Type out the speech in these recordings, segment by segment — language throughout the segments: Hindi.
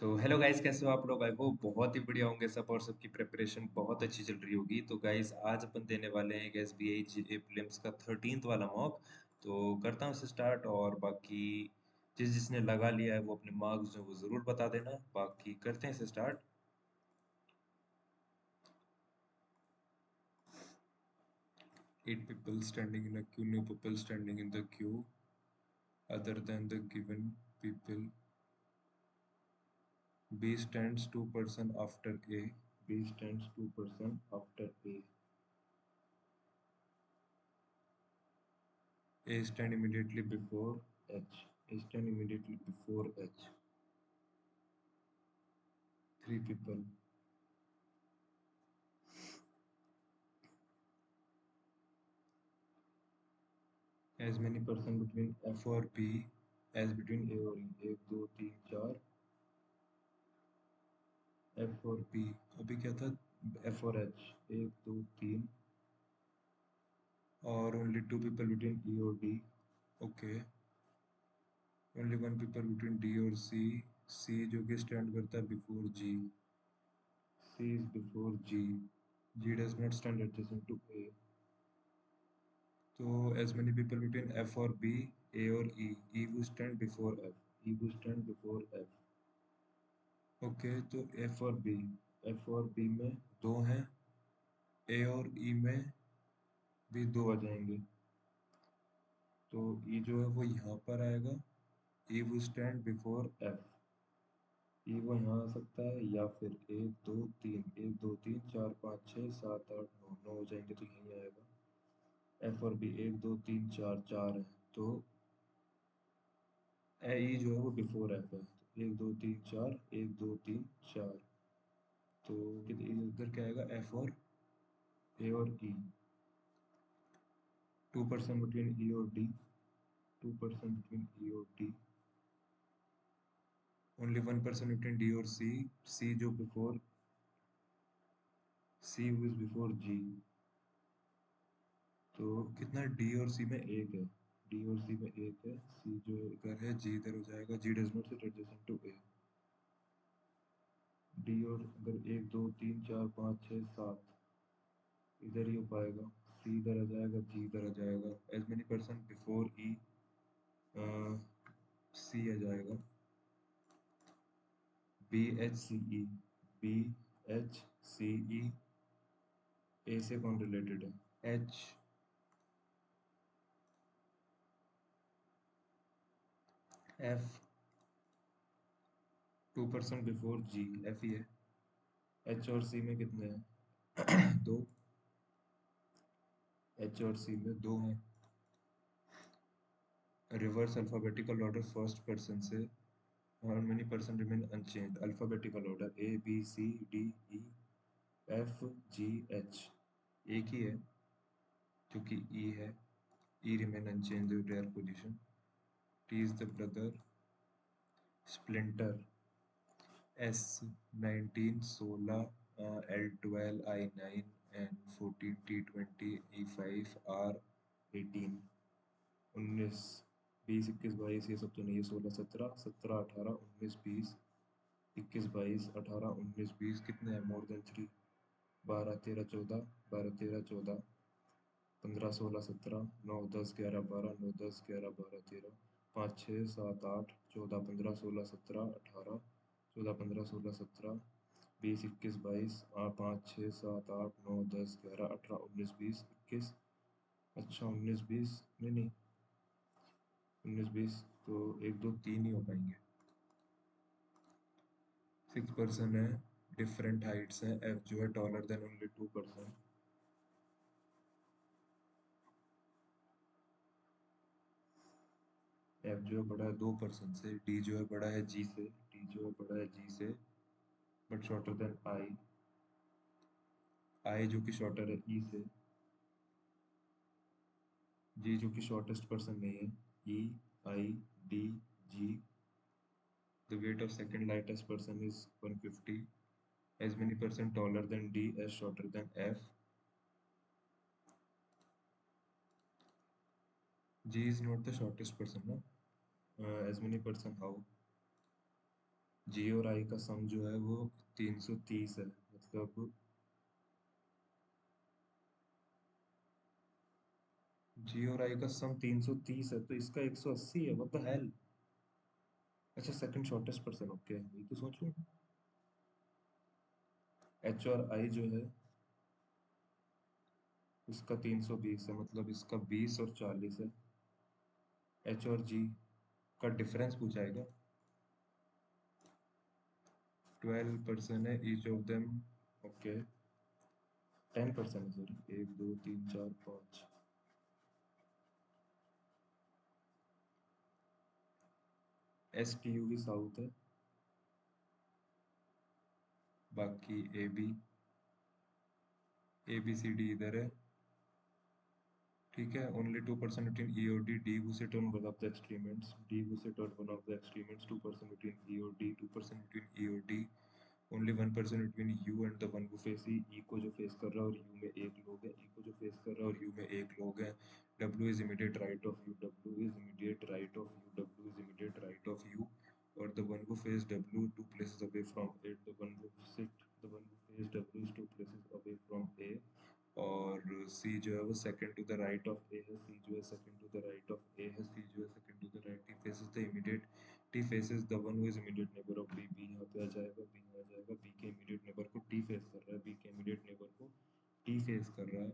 सो हेलो गाइस, कैसे हो आप लोग? आई होप बहुत ही बढ़िया होंगे सब और सबकी प्रिपरेशन बहुत अच्छी चल रही होगी। तो गाइस आज अपन देने वाले हैं एसबीआई जीए प्रीलिम्स का 13th वाला मॉक। तो करता हूँ इसे स्टार्ट, और बाकी जिसने लगा लिया है वो अपने मार्क्स जो वो ज़रूर बता देना। बाकी करते हैं इसे start. 8 people standing in a queue, no people standing in the queue other than the given people. B stands 2% after A. B stands 2% after A. A stand immediately before H. A stand immediately before H. 3 people. As many person between F or B as between A और E. 1 2 3 4 F और B. अभी क्या था? F और H. 1 2 3 और only 2 people between E और D. Okay. Only 1 people between D और C. C जो कि stand करता है before G. C is before G. G does not stand adjacent to A. तो as many people between F और B, A और E. E will stand before F. E will stand before F. Okay, तो F और B. F और B में दो हैं, A और E में भी दो आ जाएंगे। तो E जो है वो यहाँ पर आएगा। E will stand before F. E वो यहाँ आ सकता है, या फिर 1 2 3 1 2 3 4 5 6 7 8 9 9 हो जाएंगे तो यहीं आएगा। F और B 1 2 3 4 4 है, तो ई जो है वो बिफोर एफ है। तो 1 2 3 4 1 2 3 4, तो इधर क्या आएगा? एफ और ए और ई। 2% बिटवीन ई और डी। 2% बिटवीन ई और डी। ओनली 1% बिटवीन डी और सी। सी जो बिफोर सी इज बिफोर जी। तो कितना? डी और सी में एक है। डी और सी में एक है। सी जो इधर है, जी इधर हो जाएगा। G does not sit adjacent to A. D और अगर 1 2 3 4 5 6 7 इधर ही हो पाएगा। सी इधर आ जाएगा, जी इधर आ जाएगा। एज मेनी पर्सन बिफोर ई, सी आ जाएगा। बी एच सी ई। बी एच सी ई। ए से कौन रिलेटेड है? एच। एफ 2% बिफोर जी, एफ ही है। एच और सी में कितने हैं? दो। एच और सी में दो हैं। Reverse alphabetical order first person से how many person remain unchange? Alphabetical order A B C D E F G H एक ही है क्योंकि ई है। E remain unchange rear position. T is the brother. Splinter S 19 16 L 12 I 9 N 14 T 20 E 5 R 18 19 20 21 22 ये सब तो नहीं है। 16 17 17 18 19 20 21 22 18 19 20 कितने हैं? More than 3। 12 13 14 12 13 14 15 16 17 9 10 11 12 9 10 11 12 13 5 6 7 8 14 15 16 17 18 14 15 16 17 20 21 22 5 6 7 8 9 10 11 18 19 20 21। अच्छा 19 20 नहीं नहीं, 19 20 तो 1 2 3 ही हो पाएंगे। 6% है। डिफरेंट हाइट्स हैं। एफ जो है टॉलर देन ओनली 2%। एफ जो है बड़ा है 2% से। डी जो है बड़ा है जी से। डी जो है बड़ा है जी से बट शॉर्टर देन आई। आई जो कि शॉर्टर है ई से। जी जो कि शॉर्टेस्ट पर्सन नहीं है। E I D G. The weight of second lightest person is 150। As many person taller than D as shorter than F. G is not the shortest person ना। As many person how? G और आई का सम जो है वो 330 है, मतलब जी और आई का सम 330 है तो इसका 180 है, व्हाट द हेल। अच्छा सेकंड शॉर्टेस्ट पर्सन, ओके ये तो सोच रहा हूँ। एच और आई जो है इसका 320 है, मतलब इसका 20 और 40 है। एच और जी का डिफरेंस पूछा है क्या? 12% है ईच ऑफ देम, ओके। 10% है, सॉरी, 1 2 3 4 5। एस टी यू भी साउथ है, बाकी ए बी सी डी इधर है, ठीक है। ओनली 2% बिटवीन ई और D, D who sit on one of the extremities, D who sit on one of the extremities, 2% between E और D, 2% between E और D, only 1% between U and the one who face E, E को जो फेस कर रहा है और U में एक लोग है, E को जो फेस कर रहा है और U में एक लोग है। W is immediate right of U, W is immediate right of U, W is immediate right of U, और the one who face W 2 places away from it, the one who face W is 2 places away from A, और सी जो है वो second to the right of A है, सी जो है second to the right of A है, सी जो है second to the right, T faces the immediate, T faces the one who is immediate neighbour of B, B यहाँ पे आ जाएगा, बी यहाँ आ जाएगा, बी के इमीडिएट नेबर को टी फेस कर रहा है, बी के इमीडिएट नेबर को टी फेस कर रहा है।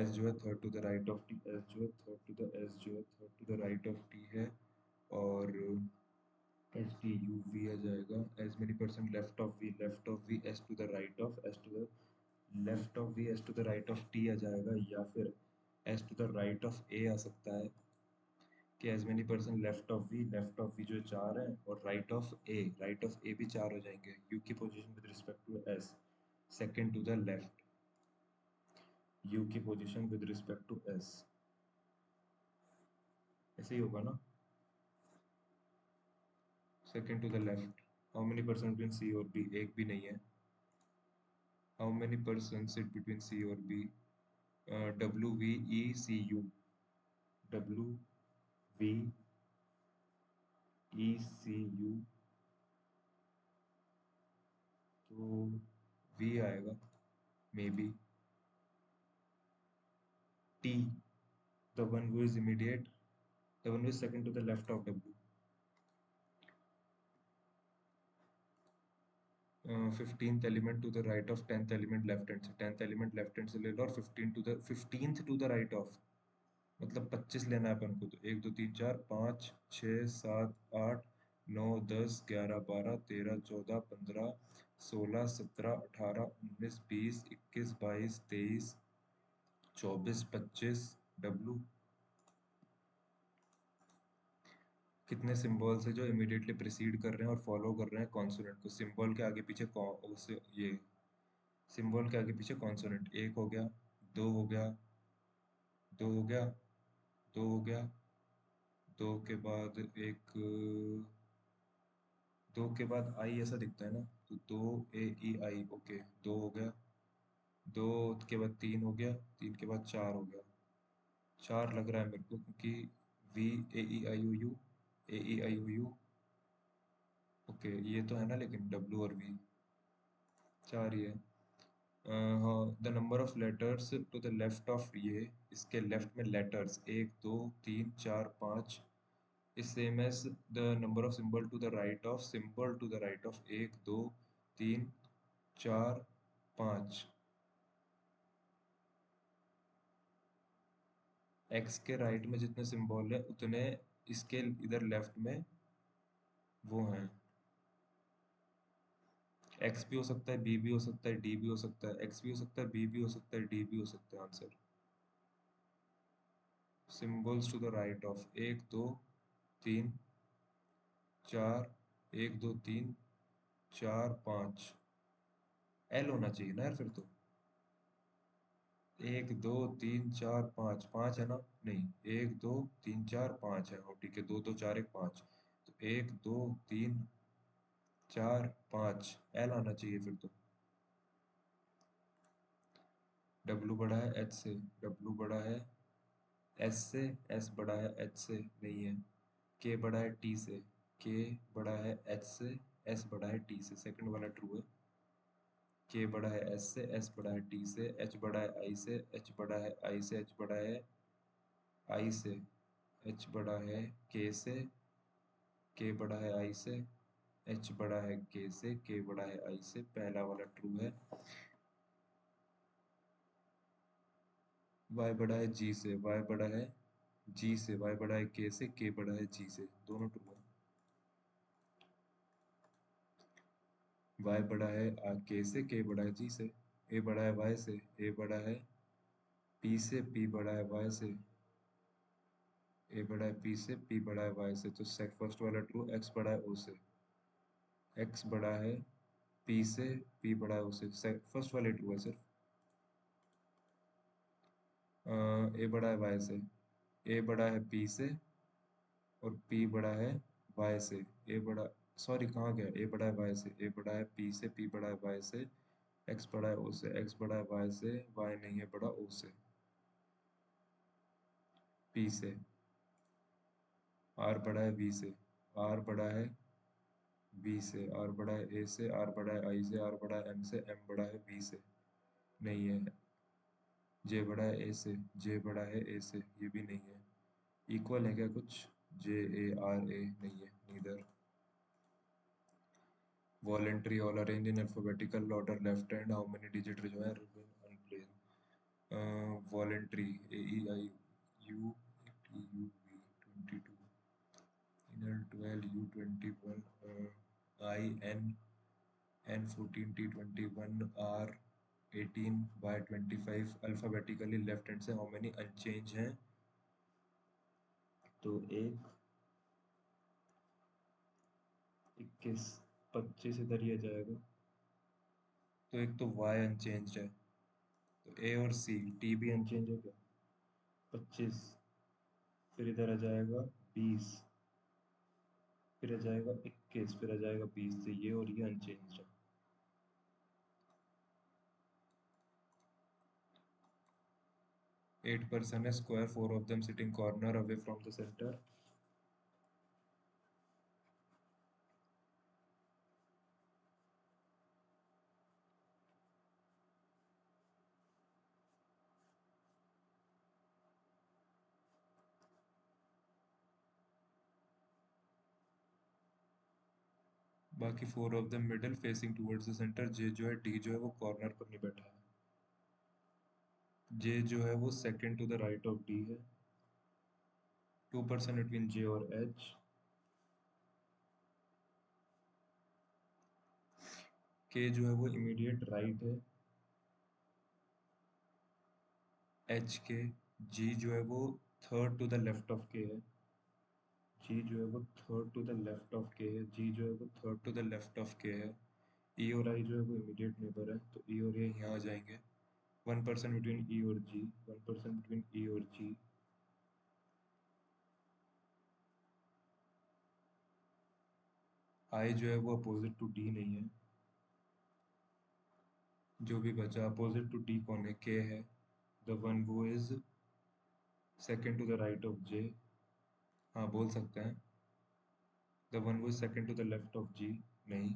एस जो है third to the right of T, S जो है थर्ड टू द, एस जो है third to the right of T है, और एस टी यू वी आ जाएगा, as many percent left of V, left of V S to the right of, S to the left of V S to the right of T आ जाएगा, या फिर S to the right of A आ सकता है कि as many percent left of V जो चार है, और राइट ऑफ ए भी चार हो जाएंगे। यू की position with respect to S, second to the left, U की position with respect to S, ऐसे ही होगा ना, second to the left. How many persons between C और बी, एक भी नहीं है। How many persons sit between C और B, W V E C U, W V E C U, तो वी आएगा may be, T the one who is immediate, the one who is second to the left of W, 15th element to the right of 10th element left hand से, 10th element लेफ्ट हैंड से ले लो, और 15th to the right of, मतलब 25 लेना है अपन को, तो 1 2 3 4 5 6 7 8 9 10 11 12 13 14 15 16 17 18 19 20 21 22 23 24 25 कितने सिंबल्स है जो इमीडिएटली प्रिसीड कर रहे हैं और फॉलो कर रहे हैं कॉन्सोनेंट को, सिंबल के आगे पीछे उसे ये सिंबल के आगे पीछे कॉन्सोनेंट, एक हो गया, दो हो गया, दो हो गया, दो हो गया, दो के बाद एक, दो के बाद आई ऐसा दिखता है ना, तो दो ए ई आई, ओके दो हो गया, दो के बाद तीन हो गया, तीन के बाद चार हो गया, चार लग रहा है मेरे को, क्योंकि V A E I O U, A E I O U, okay ये तो है ना, लेकिन डब्ल्यू और वी चार ही है। हाँ, the number of letters to the left of, ये इसके लेफ्ट में letters 1 2 3 4 5 is same as the number of symbol to the right of 1 2 3 4 5। X के राइट में जितने सिंबल है उतने इसके इधर लेफ्ट में वो हैं। एक्स भी हो सकता है, बी भी हो सकता है, डी भी हो सकता है, एक्स भी हो सकता है, बी भी हो सकता है, डी भी हो सकता है। Answer symbols to the right of 1 2 3 4, 1 2 3 4 5, L होना चाहिए ना यार फिर तो, 1 2 3 4 5, पाँच है ना, नहीं 1 2 3 4 5 है, हाँ ठीक है, 2 2 4 1 5, तो 1 2 3 4 5 एल आना चाहिए फिर तो। डब्लू बड़ा है एच से, डब्लू बड़ा है एस से, एस बड़ा है एच से, नहीं है। के बड़ा है टी से, के बड़ा है एच से, एस बड़ा है टी से, सेकंड वाला ट्रू है। के बड़ा है एस से, एस बड़ा है टी से, एच बड़ा है आई से, एच बड़ा है आई से, एच बड़ा है आई से, एच बड़ा है के से, के बड़ा है आई से, एच बड़ा है के से, के बड़ा है आई से, पहला वाला ट्रू है। वाई बड़ा है जी से, वाई बड़ा है जी से, वाई बड़ा है के से, के बड़ा है जी से, दोनों ट्रू है। वाई बड़ा है के से, के बड़ा है जी से, ए बड़ा है वाई से, ए बड़ा है पी से, पी बड़ा है वाई से, ए बड़ा है पी से, पी बड़ा है वाई से, तो सेक फर्स्ट वाला ट्रू, एक्स बड़ा है ओ से, एक्स बड़ा है पी से, पी बड़ा है ओ से, फर्स्ट वाले ट्रू है सिर्फ। ए बड़ा है वाई से, ए बड़ा है पी से, और पी बड़ा है वाई से, ए बड़ा, सॉरी कहाँ गया, ए बड़ा है वाई से, ए बड़ा है पी से, पी बड़ा है वाई से, एक्स बड़ा है ओ से, एक्स बड़ा है वाई से, वाई नहीं है बड़ा ओ से, पी से, आर बड़ा है वी से, आर बड़ा है बी से, आर बड़ा है ए से, आर बड़ा है आई से, आर बड़ा है एम से, एम बड़ा है बी से, नहीं है। जे बड़ा है ए से, जे बड़ा है ए से, ये भी नहीं है। इक्वल है क्या कुछ, जे ए आर ए, नहीं है, neither. Voluntary all arrange in alphabetical order left hand, how many digit जो है अनप्लेन। Voluntary A E I U T U V 22, इनर 12 U 21, I N N 14 T 21, R 18, Y 25, alphabetically left hand से हाउ मेनी अनचेंज हैं, तो एक 21, 25 इधर ही आ जाएगा, तो एक तो वाई अनचेंज है, तो ए और सी, टी भी अनचेंज है क्या, 25, फिर इधर आ जाएगा 20, फिर आ जाएगा 21, फिर आ जाएगा 20, से ये और ये अनचेंज है। एट पर्सन है square, four of them sitting corner away from the centre. बाकी four of them middle facing towards the centre, J जो है डी जो है वो कॉर्नर पर नहीं बैठा है, जे जो है वो second to the right of D है, टू पर्सन बिटवीन जे और एच, के जो है वो इमीडिएट राइट है एच के, जी जो है वो third to the left of K है, जी जो है वो third to the left of K है, जी जो है वो third to the left of K है, ई और आई जो है वो इमीडिएट नेबर है, तो ई और ये यहाँ आ जाएंगे। वन पर्सन बिटवीन ई और जी, वन पर्सन बिटवीन ई और जी, आई जो है वो अपोजिट टू डी नहीं है, जो भी बचा अपोजिट टू डी कौन है, के है, द वन वो is second to the right of J, हाँ बोल सकते हैं, द वन वो is second to the left of G, नहीं,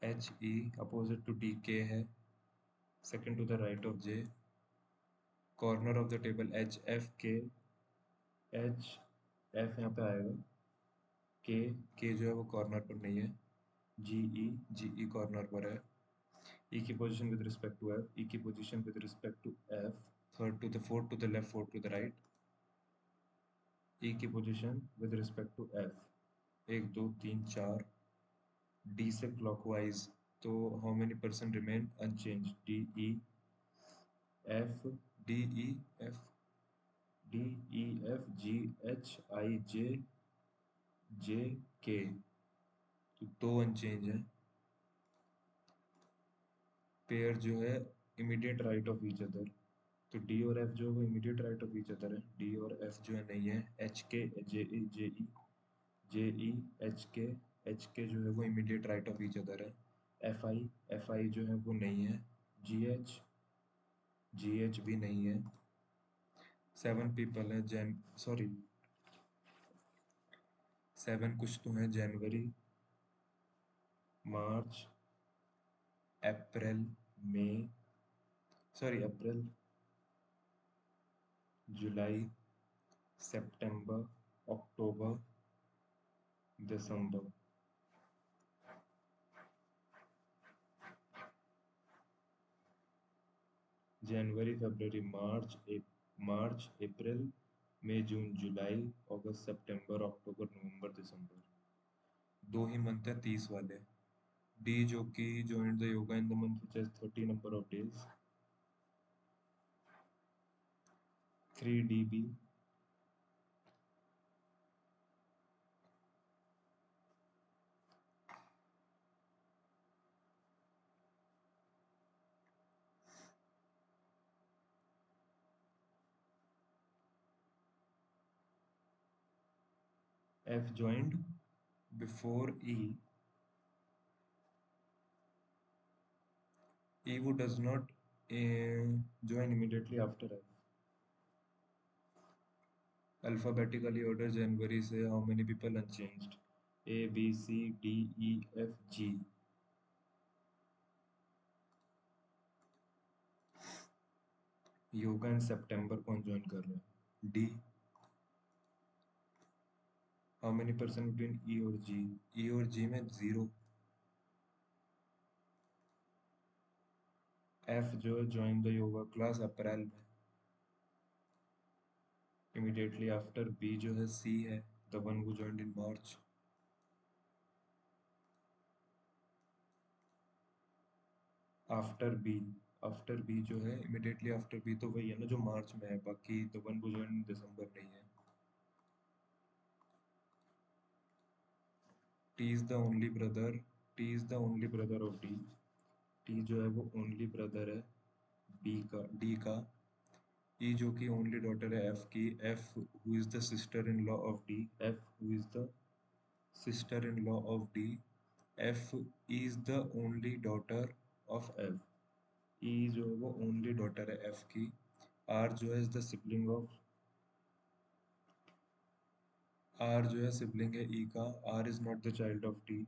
H E opposite to D K है, second to the right of J, corner of the table H F K, H F यहाँ पे आएगा, के जो है वो कॉर्नर पर नहीं है, जी ई कॉर्नर पर है, ई की position with respect to F, E की position with respect to F, third to the fourth to the left, fourth to the right, E की position with respect to F, एक दो तीन चार, डी से क्लॉकवाइज, तो how many persons remain unchange, D E F, D E F, D E F G H I J, J K, तो दो अनचेंज है, पेयर जो है immediate right of each other, तो डी और एफ जो है वो immediate right of each other है, डी और एफ जो है नहीं है, एच के जे ई एच के जो है वो immediate right of each other है, एफ आई जो है वो नहीं है, जी एच भी नहीं है, सेवन पीपल है जैन, सॉरी सेवन कुछ तो है, जनवरी मार्च, अप्रैल, मई, सॉरी अप्रैल, जुलाई, सितंबर, अक्टूबर, दिसंबर। जनवरी, फरवरी, मार्च, अप्रैल, मई, जून, जुलाई, अगस्त, सितंबर, अक्टूबर, नवंबर, दिसंबर। दो ही मंथ है 30 वाले। डी जो कि joined the yoga in the month which has 30 number of days, 3 DB। F joined before E, E who does not join immediately after F। Alphabetically order January से how many people unchanged? A B C D E F G। Yoga इन सितंबर कौन ज्वाइन कर रहा है? D. How many persons between ई और जी? ई और जी में 0। एफ जो है join the yoga class April में, इमीडिएटली आफ्टर। बी जो है सी है, the one who joined in March. After B जो है इमीडिएटली आफ्टर बी तो वही है ना जो मार्च में है, बाकी the one who joined in December नहीं है। T is the only brother, T is the only brother of D. T जो है वो ओनली ब्रदर है डी का। ई जो कि ओनली डॉटर है एफ की। F who is the sister in law of D, F who is the sister in law of D. F is the only daughter of F. E जो है वो ओनली डॉटर है एफ की। आर जो है is the sibling of, R जो है सिबलिंग है ई का। R is not the child of T.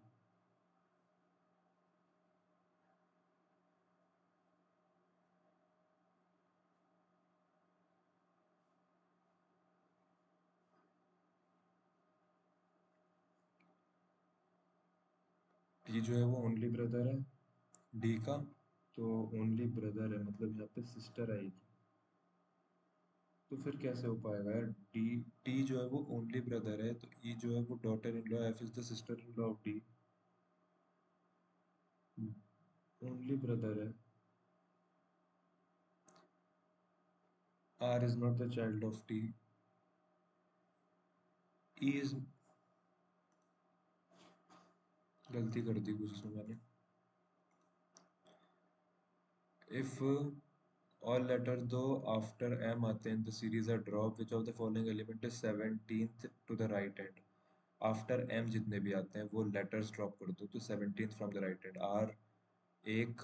T जो है वो ओनली ब्रदर है डी का, तो ओनली ब्रदर है मतलब यहाँ पे सिस्टर आएगी। तो फिर कैसे हो पाएगा यार? डी, टी जो है वो ओनली ब्रदर है तो ई जो है वो daughter in law, F is the sister in law of D. Only brother है। R is not the child of T. E is, गलती कर दी कुछ इसमें मैंने। If all letters though after m आते हैं the series are drop which of the following element is 17th to the right hand? After m जितने भी आते हैं वो लेटर्स ड्रॉप कर दो तो 17th from the right hand. R, 1,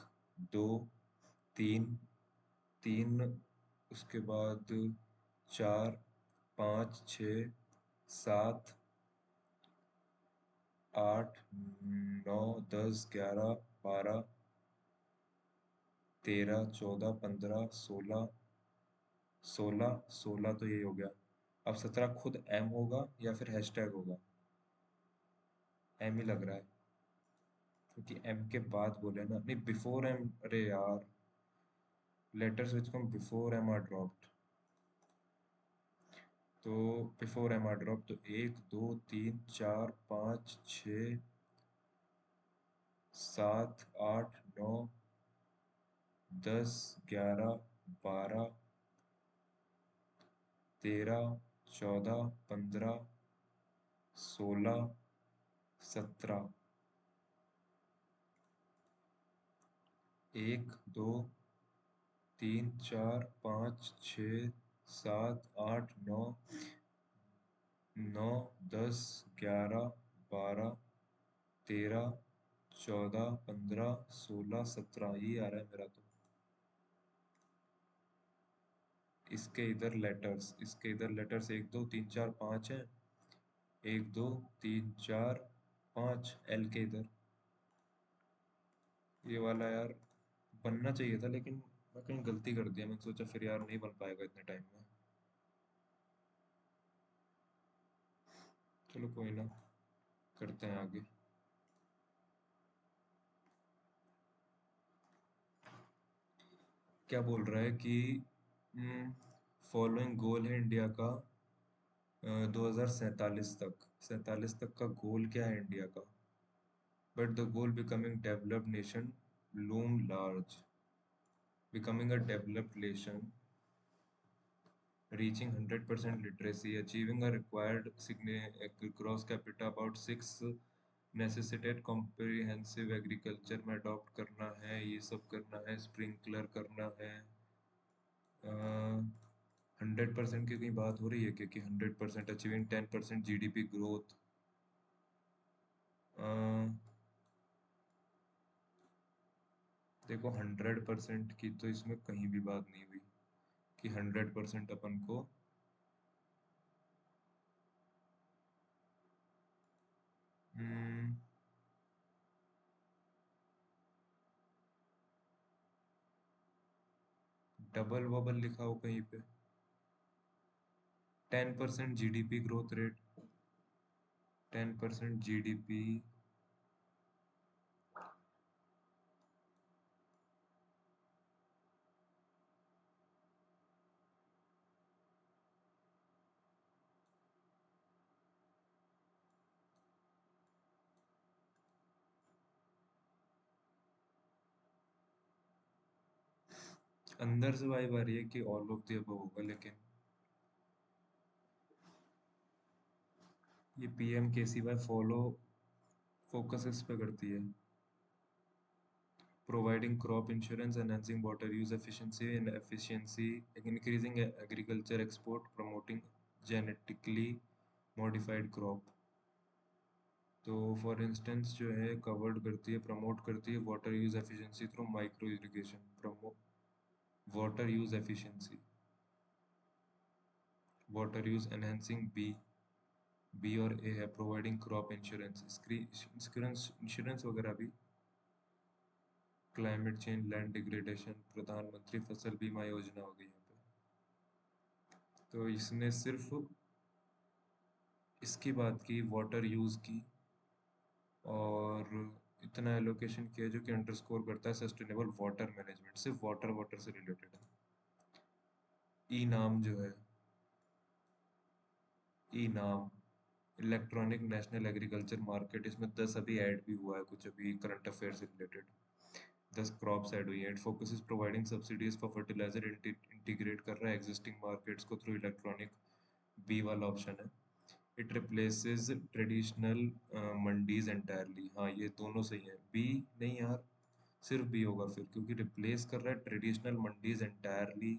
2, 3, 3, उसके बाद 4, 5, 6, 7, 8, 9, 10, 11, 12, 13, 14, 15, 16, 16, 16 तो यही हो गया। अब 17 खुद एम होगा या फिर हैशटैग होगा? एम ही लग रहा है क्योंकि एम के बाद बोले ना, नहीं बिफोर एम, अरे यार letters which come before M are dropped, तो बिफोर एम आर ड्रॉप तो 1, 2, 3, 4, 5, 6, 7, 8, 9, 10, 11, 12, 13, 14, 15, 16, 17। 1, 2, 3, 4, 5, 6, 7, 8, 9, 9, 10, 11, 12, 13, 14, 15, 16, 17 ये आ रहा है मेरा तो। इसके इधर लेटर्स 1, 2, 3, 4, 5 है। 1, 2, 3, 4, 5 एल के इधर। ये वाला यार बनना चाहिए था, लेकिन मैं कहीं गलती कर दिया। मैंने सोचा फिर यार नहीं बन पाएगा इतने टाइम में। चलो कोई ना, करते हैं आगे। क्या बोल रहा है कि फॉलोइंग गोल है इंडिया का 2047 तक का गोल क्या है इंडिया का? But the goal becoming developed nation loom large. Becoming a developed nation, reaching 100% literacy, achieving a required gross capita about 6, necessitate comprehensive agriculture में adopt करना है, ये सब करना है, स्प्रिंकलर करना है। 100% की कहीं बात हो रही है क्या कि 100% अचीविंग 10% जीडीपी ग्रोथ? देखो 100% की तो इसमें कहीं भी बात नहीं हुई कि 100% अपन को डबल वबल लिखा हो कहीं पे। 10% जीडीपी ग्रोथ रेट, 10% जीडीपी। अंदर से वाइब आ रही है कि ऑल ऑफ द अबव होगा, लेकिन ये पीएम केसीवाई फॉलो फोकस इस पे करती है। Providing crop insurance, enhancing water use efficiency, increasing agriculture export, promoting genetically modified crop. तो फॉर इंस्टेंस जो है कवर्ड करती है, प्रमोट करती है water use efficiency through micro irrigation. Promo water use efficiency, water use enhancing B, B और ए है। Providing crop insurance, insurance insurance वगैरह भी। क्लाइमेट चेंज, लैंड डिग्रेडेशन, प्रधानमंत्री फसल बीमा योजना हो गई यहाँ पे। तो इसने सिर्फ इसकी बात की, वाटर यूज की, और इतना एलोकेशन किया जो कि अंडरस्कोर करता है सस्टेनेबल वाटर मैनेजमेंट। सिर्फ वाटर वाटर से रिलेटेड है। ई नाम जो है, ई नाम इलेक्ट्रॉनिक नेशनल एग्रीकल्चर मार्केट, इसमें 10 अभी ऐड भी हुआ है, कुछ अभी करंट अफेयर से रिलेटेड 10 क्रॉप्स ऐड हुई है। It focuses providing subsidies for fertiliser, integrate कर रहा है एग्जिस्टिंग मार्केट्स को थ्रू इलेक्ट्रॉनिक, बी वाला ऑप्शन है। It replaces traditional mandis entirely. हाँ ये दोनों सही है। बी नहीं यार, सिर्फ बी होगा फिर, क्योंकि रिप्लेस कर रहा है ट्रेडिशनल मंडीज एंटायरली।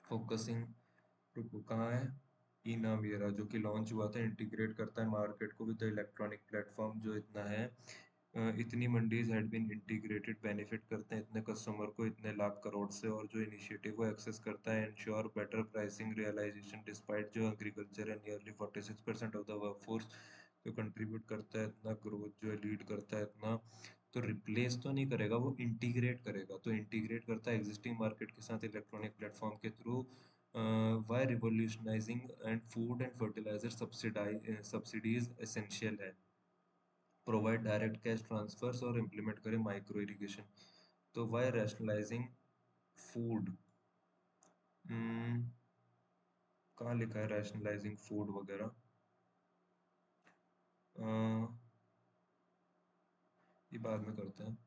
फोकसिंग, रुको कहाँ है, ई नाम ये रहा, जो कि लॉन्च हुआ था। इंटीग्रेट करता है मार्केट को विद इलेक्ट्रॉनिक प्लेटफॉर्म। जो इतना है इतनी mandis had been integrated, benefit करते हैं इतने कस्टमर को इतने लाख करोड़ से। और जो इनिशिएटिव को एक्सेस करता है, ensure better pricing realisation despite जो एग्रीकल्चर है नियरली 46% ऑफ द वर्कफोर्स, जो कंट्रीब्यूट करता है इतना ग्रोथ, जो है लीड करता है इतना। तो रिप्लेस तो नहीं करेगा, वो इंटीग्रेट करेगा। तो इंटीग्रेट करता है एग्जिस्टिंग मार्केट के साथ इलेक्ट्रॉनिक प्लेटफॉर्म के through. Why revolutionizing and food and fertilizer subsidies essential है। प्रोवाइड डायरेक्ट कैश ट्रांसफर्स और इम्प्लीमेंट करें माइक्रो इरिगेशन। तो वाई रैशनलाइजिंग फूड, कहाँ लिखा है रैशनलाइजिंग फूड वगैरह? अ, ये बाद में करते हैं।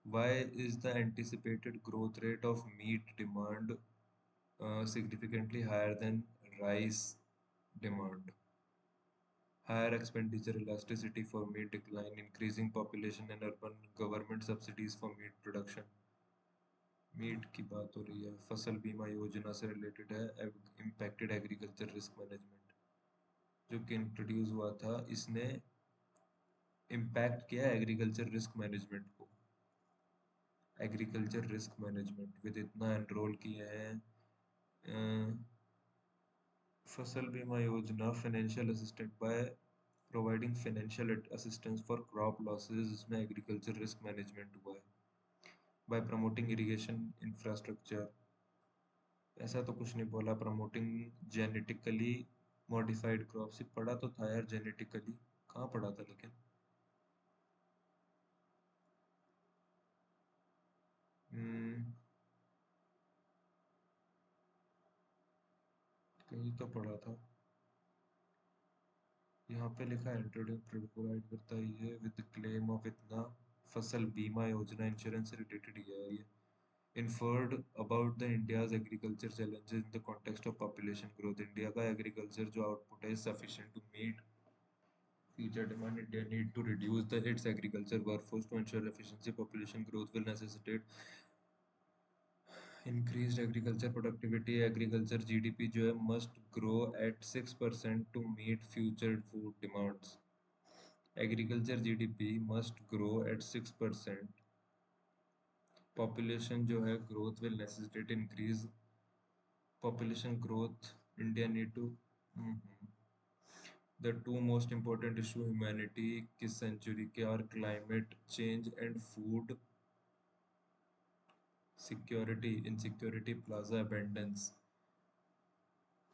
Why is the anticipated growth rate of meat demand significantly higher than rice demand? Higher expenditure elasticity for meat decline, increasing population and urban government subsidies for meat production। Meat की बात हो रही है, फसल बीमा योजना से रिलेटेड है। इम्पैक्टेड एग्रीकल्चर रिस्क मैनेजमेंट जो कि इंट्रोड्यूस हुआ था, इसने इम्पैक्ट किया एग्रीकल्चर रिस्क मैनेजमेंट को। एग्रीकल्चर रिस्क मैनेजमेंट विद इतना एनरोल किए हैं। फसल बीमा योजना financial assistant by providing financial assistance for crop losses, इसमें एग्रीकल्चर रिस्क मैनेजमेंट हुआ है। बाय प्रमोटिंग इरिगेशन इंफ्रास्ट्रक्चर, ऐसा तो कुछ नहीं बोला। प्रमोटिंग जेनेटिकली मॉडिफाइड क्रॉप्स, पढ़ा तो था यार जेनेटिकली, कहाँ पढ़ा था लेकिन। हम्म, कहीं तो पढ़ा था। यहाँ पे लिखा है इंट्रोडक्शन प्रोवाइड करता है ये विद क्लेम ऑफ इतना, फसल बीमा योजना इंश्योरेंस से रिलेटेड ही है ये। inferred about the India's agriculture challenges in the context of population growth. India का एग्रीकल्चर जो आउटपुट है sufficient to meet future demand. India need to reduce its agriculture workforce to ensure efficiency. Population growth will necessitate increased agriculture productivity. Agriculture GDP जो है must grow at 6% to meet future food demands. Agriculture GDP must grow at 6%. Population जो है growth will necessitate increase population growth. India need to the two most important issue humanity किस सेंचुरी के और climate change and food security insecurity plaza abundance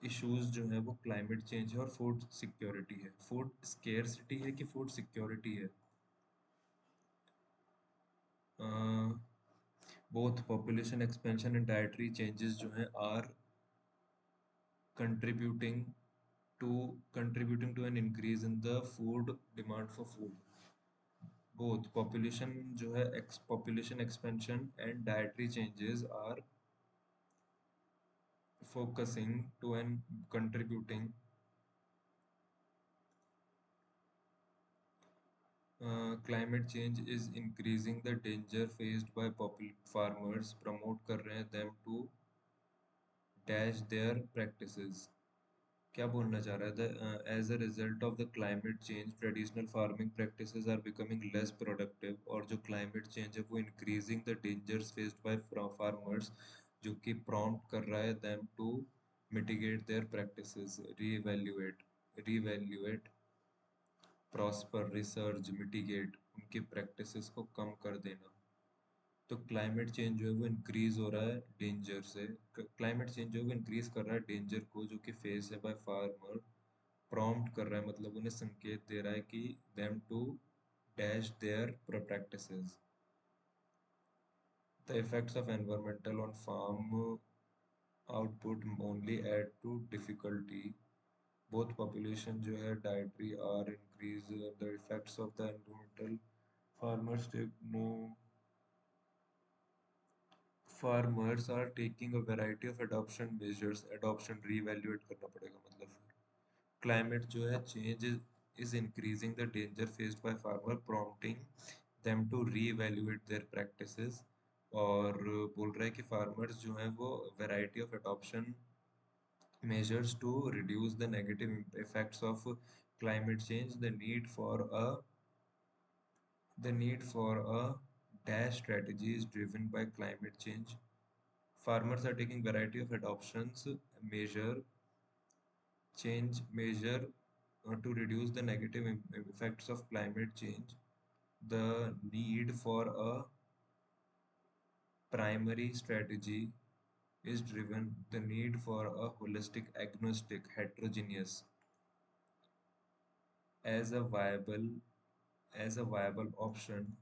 issues जो है वो क्लाइमेट चेंज है और फूड सिक्योरिटी है। फूड स्केर्सिटी है कि फूड सिक्योरिटी है? Both population expansion and dietary changes जो हैं are contributing contributing to an increase in the food demand for food. Both population जो है population expansion and dietary changes are focusing to and contributing. Climate change is increasing the danger faced by farmers, promote कर रहे हैं them to dash their practices. क्या बोलना चाह रहा है? As a result of the climate change traditional farming practices are becoming less productive, और जो क्लाइमेट चेंज है वो increasing the dangers faced by farmers, जो कि प्रॉम्प्ट कर रहा है them to mitigate their practices, reevaluate prosper research mitigate, उनकी प्रैक्टिसेस को कम कर देना। तो क्लाइमेट चेंज जो है वो इंक्रीज हो रहा है डेंजर से, क्लाइमेट चेंज जो है वो इंक्रीज कर रहा है डेंजर को जो कि फेस है बाय फार्मर, प्रॉम्प्ट कर रहा है मतलब उन्हें संकेत दे रहा है कि them to dash their practices. The effects of environmental on farm output only add to difficulty. Both population जो है dietary are increase, the effects of the environmental farmers take no farmers are taking a variety of adoption measures. adoption reevaluate करना पड़ेगा मतलब climate जो है change is increasing the danger faced by farmer, prompting them to reevaluate their practices. और बोल रहा है कि farmers जो हैं वो variety of adoption measures to reduce the negative effects of climate change, the need for a dash strategy is driven by climate change. Farmers are taking variety of adoptions measure change measure to reduce the negative effects of climate change. The need for a primary strategy is driven the need for a holistic agnostic heterogeneous as a viable option.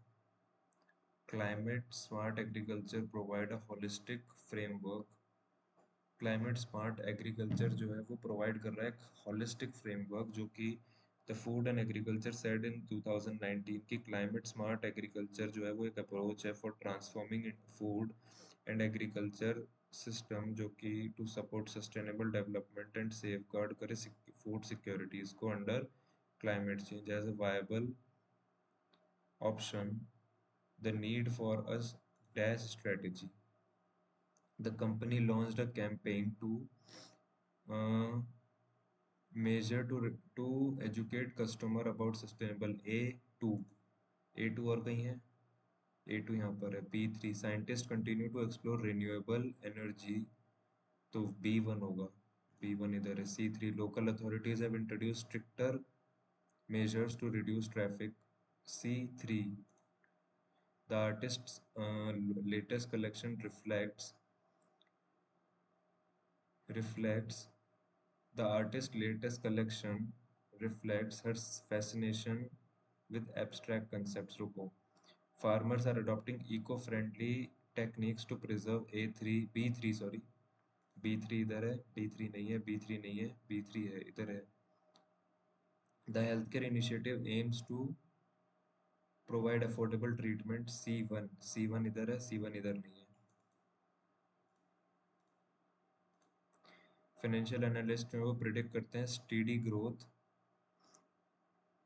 Climate smart agriculture provide a holistic framework. Climate smart agriculture जो है वो प्रोवाइड कर रहा है एक होलिस्टिक फ्रेमवर्क, जो कि the food and agriculture said in 2019 की क्लाइमेट स्मार्ट एग्रीकल्चर जो है वो एक अप्रोच है for transforming food and agriculture system, जो कि to support sustainable development and safeguard करे फूड सिक्योरिटीज को under climate change as a viable option, the need for a dash strategy. The company launched a campaign to uh, measure to educate customer about sustainable A2 A2 और कहीं है A2 यहाँ पर है P3 scientists continue to explore renewable energy, तो B1 होगा, B1 इधर है। C3 local authorities have introduced stricter measures to reduce traffic. C3, the artist's latest collection reflects the artist's latest collection reflects her fascination with abstract concepts. रुको. Farmers are adopting eco-friendly techniques to preserve A3 B3 sorry B3 इधर है D3 नहीं है B3 नहीं है B3 है इधर है. The healthcare initiative aims to provide affordable treatment. C1 इधर है C1 इधर नहीं है. फाइनेंशियल एनालिस्ट में वो प्रिडिक्ट करते हैं स्टीडी ग्रोथ.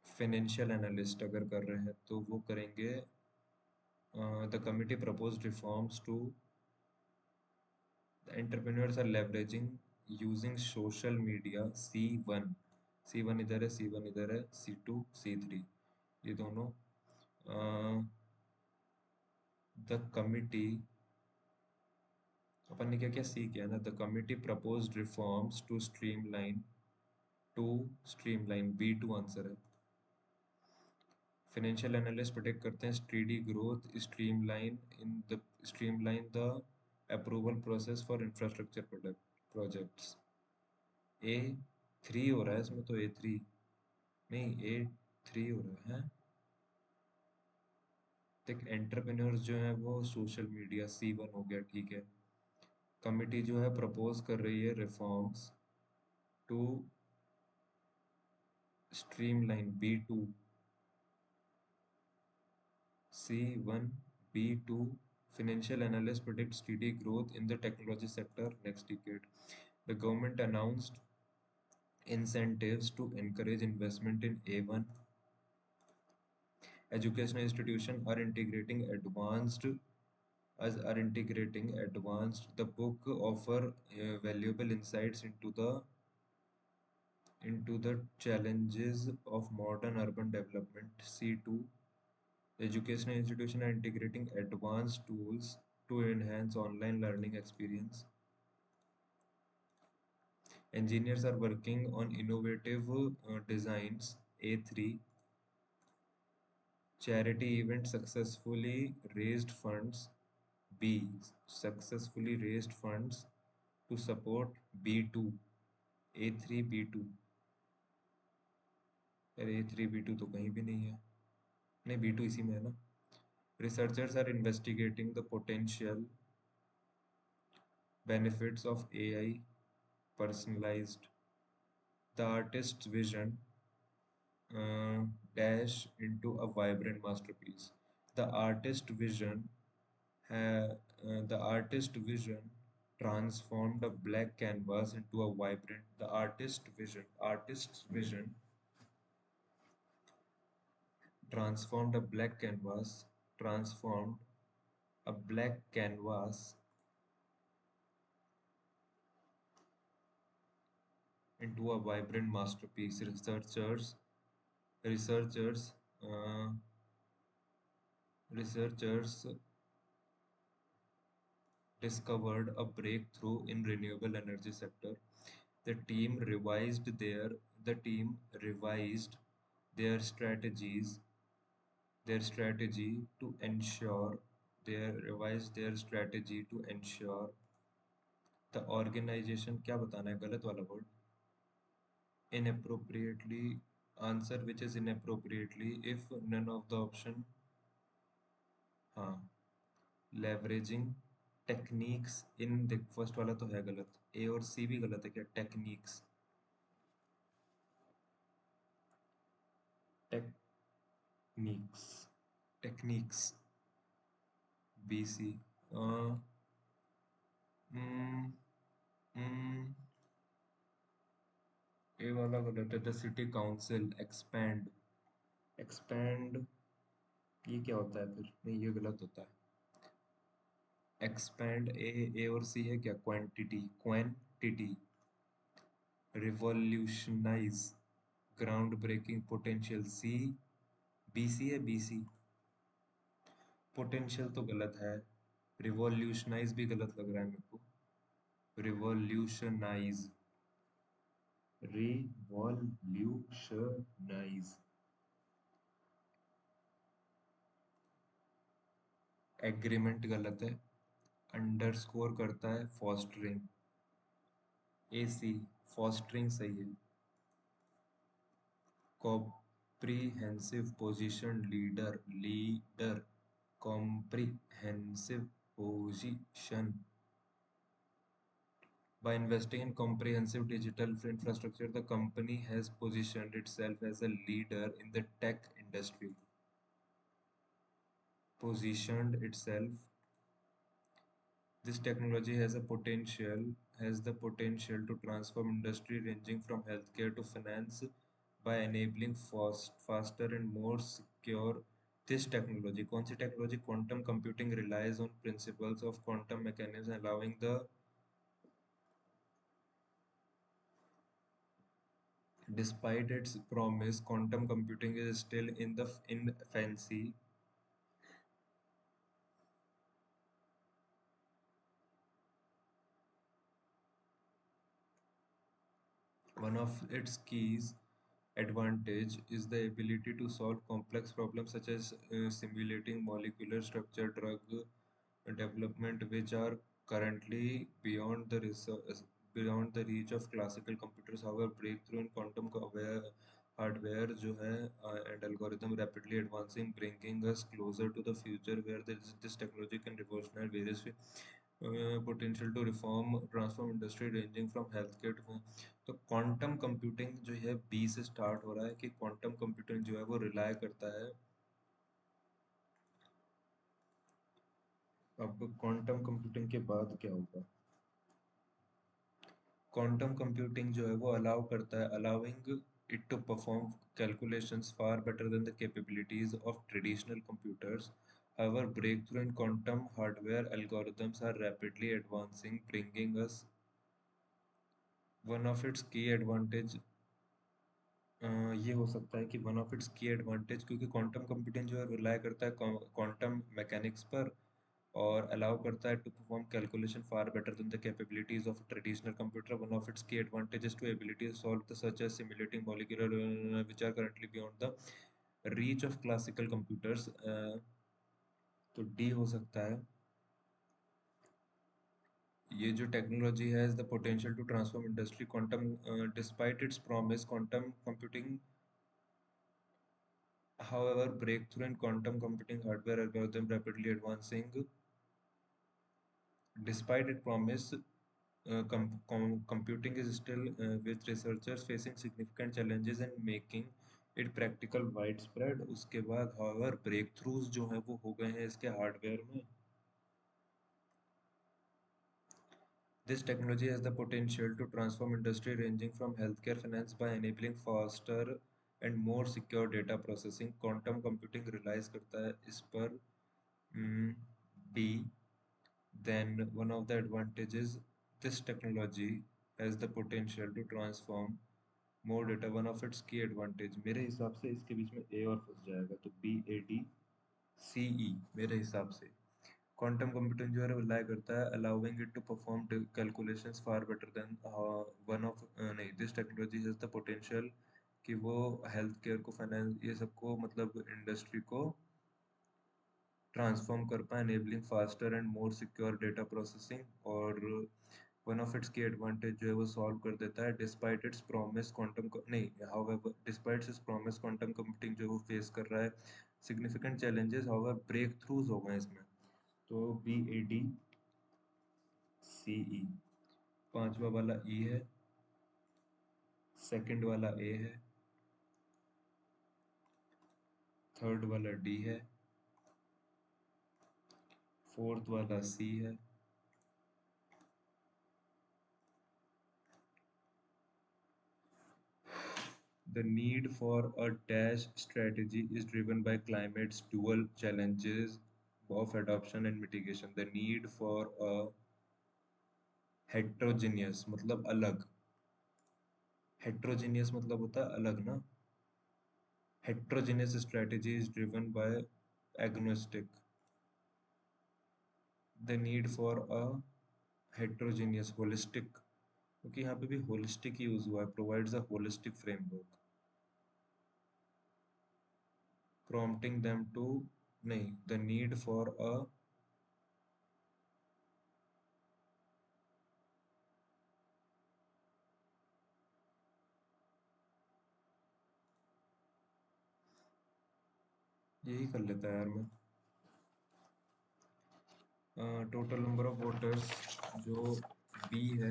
फाइनेंशियल एनालिस्ट अगर कर रहे हैं तो वो करेंगे the committee proposed reforms to the entrepreneurs are leveraging using social media. C1 इधर है C1 इधर है C2 C3 ये दोनों. द कमिटी अपन ने क्या क्या सी किया ना. The committee proposed reforms to streamline B2 answer है. फाइनेंशियल एनालिस्ट प्रेडिक्ट करते हैं steady growth streamline the approval process for infrastructure projects. A3 हो रहा है इसमें तो A3 नहीं A3 हो रहा है. देख एंटरप्रेन्योर्स जो है वो सोशल मीडिया C1 हो गया ठीक है. कमिटी जो है प्रपोज कर रही है reforms to streamline B2 C1 B2. Financial analysts predict steady growth in the technology sector next decade. The government announced incentives to encourage investment in A1. Educational institutions are integrating advanced. The book offer valuable insights into the challenges of modern urban development. C2, educational institutions are integrating advanced tools to enhance online learning experience. Engineers are working on innovative designs. A3, charity event successfully raised funds. B, successfully raised funds to support B2. A3 B2. अरे A3 B2 तो कहीं भी नहीं है. नहीं B2 इसी में है ना. Researchers are investigating the potential benefits of AI personalized. The artist's vision dash into a vibrant masterpiece. The artist vision the transformed a black canvas into a vibrant. Artist's vision transformed a black canvas into a vibrant masterpiece. Researchers uh, researchers discovered a breakthrough in renewable energy sector. The team revised their strategy to ensure the organization. क्या बताना है गलत वाला word. Inappropriately answer which is inappropriately if none of the option. हाँ leveraging techniques in the first वाला तो है गलत. A और C भी गलत है क्या. Techniques BC. uh, mm, mm, A वाला गलत है. द सिटी काउंसिल एक्सपैंड ये क्या होता है फिर. नहीं ये गलत होता है. एक्सपैंड ए और सी है क्या. Quantity revolutionize ground breaking potential. BC है BC. पोटेंशियल तो गलत है. रिवॉल्यूशनाइज भी गलत लग रहा है मेरे को. रिवॉल्यूशनाइज एग्रीमेंट गलत है। अंडरस्कोर करता है फॉस्टरिंग। ए सी, फॉस्टरिंग सही है। Comprehensive position leader, leader comprehensive position. By investing in comprehensive digital infrastructure, the company has positioned itself as a leader in the tech industry. Positioned itself. This technology has the potential to transform industry ranging from healthcare to finance by enabling faster and more secure. This technology, कौन सी technology? Quantum computing relies on principles of quantum mechanics, allowing the, despite its promise, quantum computing is still in the infancy. One of its keys advantage is the ability to solve complex problems such as simulating molecular structure, drug development, which are currently beyond the reach of classical computers. However, breakthrough in quantum hardware जो है and algorithm rapidly advancing, bringing us closer to the future where this technology can revolutionize various potential to transform industry ranging from healthcare to, तो क्वांटम कंप्यूटिंग जो है बी से स्टार्ट हो रहा है कि क्वांटम कंप्यूटिंग जो है वो रिलाय करता है। अब क्वांटम कंप्यूटिंग के बाद क्या होगा? क्वांटम कंप्यूटिंग जो है वो अलाउ करता है, allowing it to perform calculations far better than the capabilities of traditional computers. However, breakthrough in quantum hardware algorithms are rapidly advancing, bringing us one of its key advantage ये हो सकता है कि one of its key advantage, क्योंकि क्वांटम कंप्यूटिंग जो है रिलाय करता है क्वांटम मैकेनिक्स पर और अलाउ करता है to perform calculation far better than the capabilities of traditional computer. One of its key advantages to ability to solve the such as simulating molecular which are currently beyond the reach of classical computers. तो डी हो सकता है। ये जो टेक्नोलॉजी है the potential to transform industry quantum, despite its promise quantum computing, however, breakthrough in quantum computing hardware algorithm rapidly advancing, despite its promise, computing is still with researchers facing significant challenges in making it practical widespread. उसके बाद however breakthroughs जो हैं वो हो गए हैं इसके हार्डवेयर में। This technology has the potential to transform industry ranging from healthcare finance by enabling faster and more secure data processing. Quantum computing relies करता है इस पर। B. Then one of the advantages, this technology has the potential to transform more data. One of its key advantage, मेरे हिसाब से इसके बीच में A और फंस जाएगा, तो B A D C E मेरे हिसाब से। क्वांटम कंप्यूटिंग जो है रिलाय करता है allowing it to perform calculations far better than one of नहीं, this technology has the potential कि वो हेल्थ केयर को, फाइनेंस, ये सबको मतलब इंडस्ट्री को ट्रांसफॉर्म कर पाए, enabling faster and more secure data processing. और one of its key advantage जो है वो सॉल्व कर देता है डिस्पाइट इट्स प्रॉमिस क्वांटम नहीं, however despite its promise quantum computing जो वो फेस कर रहा है significant challenges, however breakthroughs हो गए इसमें। तो बी ए डी सी ई। पांचवा वाला ई है, सेकंड वाला ए है, थर्ड वाला डी है, फोर्थ वाला सी है, the need for a dash strategy is driven by climate's dual challenges of adoption and mitigation. The need for a heterogeneous मतलब अलग, heterogeneous मतलब होता है अलग ना, heterogeneous strategy is driven by agnostic. The need for a heterogeneous holistic, क्योंकि यहाँ पे भी holistic यूज हुआ है, provides a holistic framework prompting them to, नहीं, the need for a यही कर लेता यार मैं। टोटल नंबर ऑफ वोटर्स जो बी है,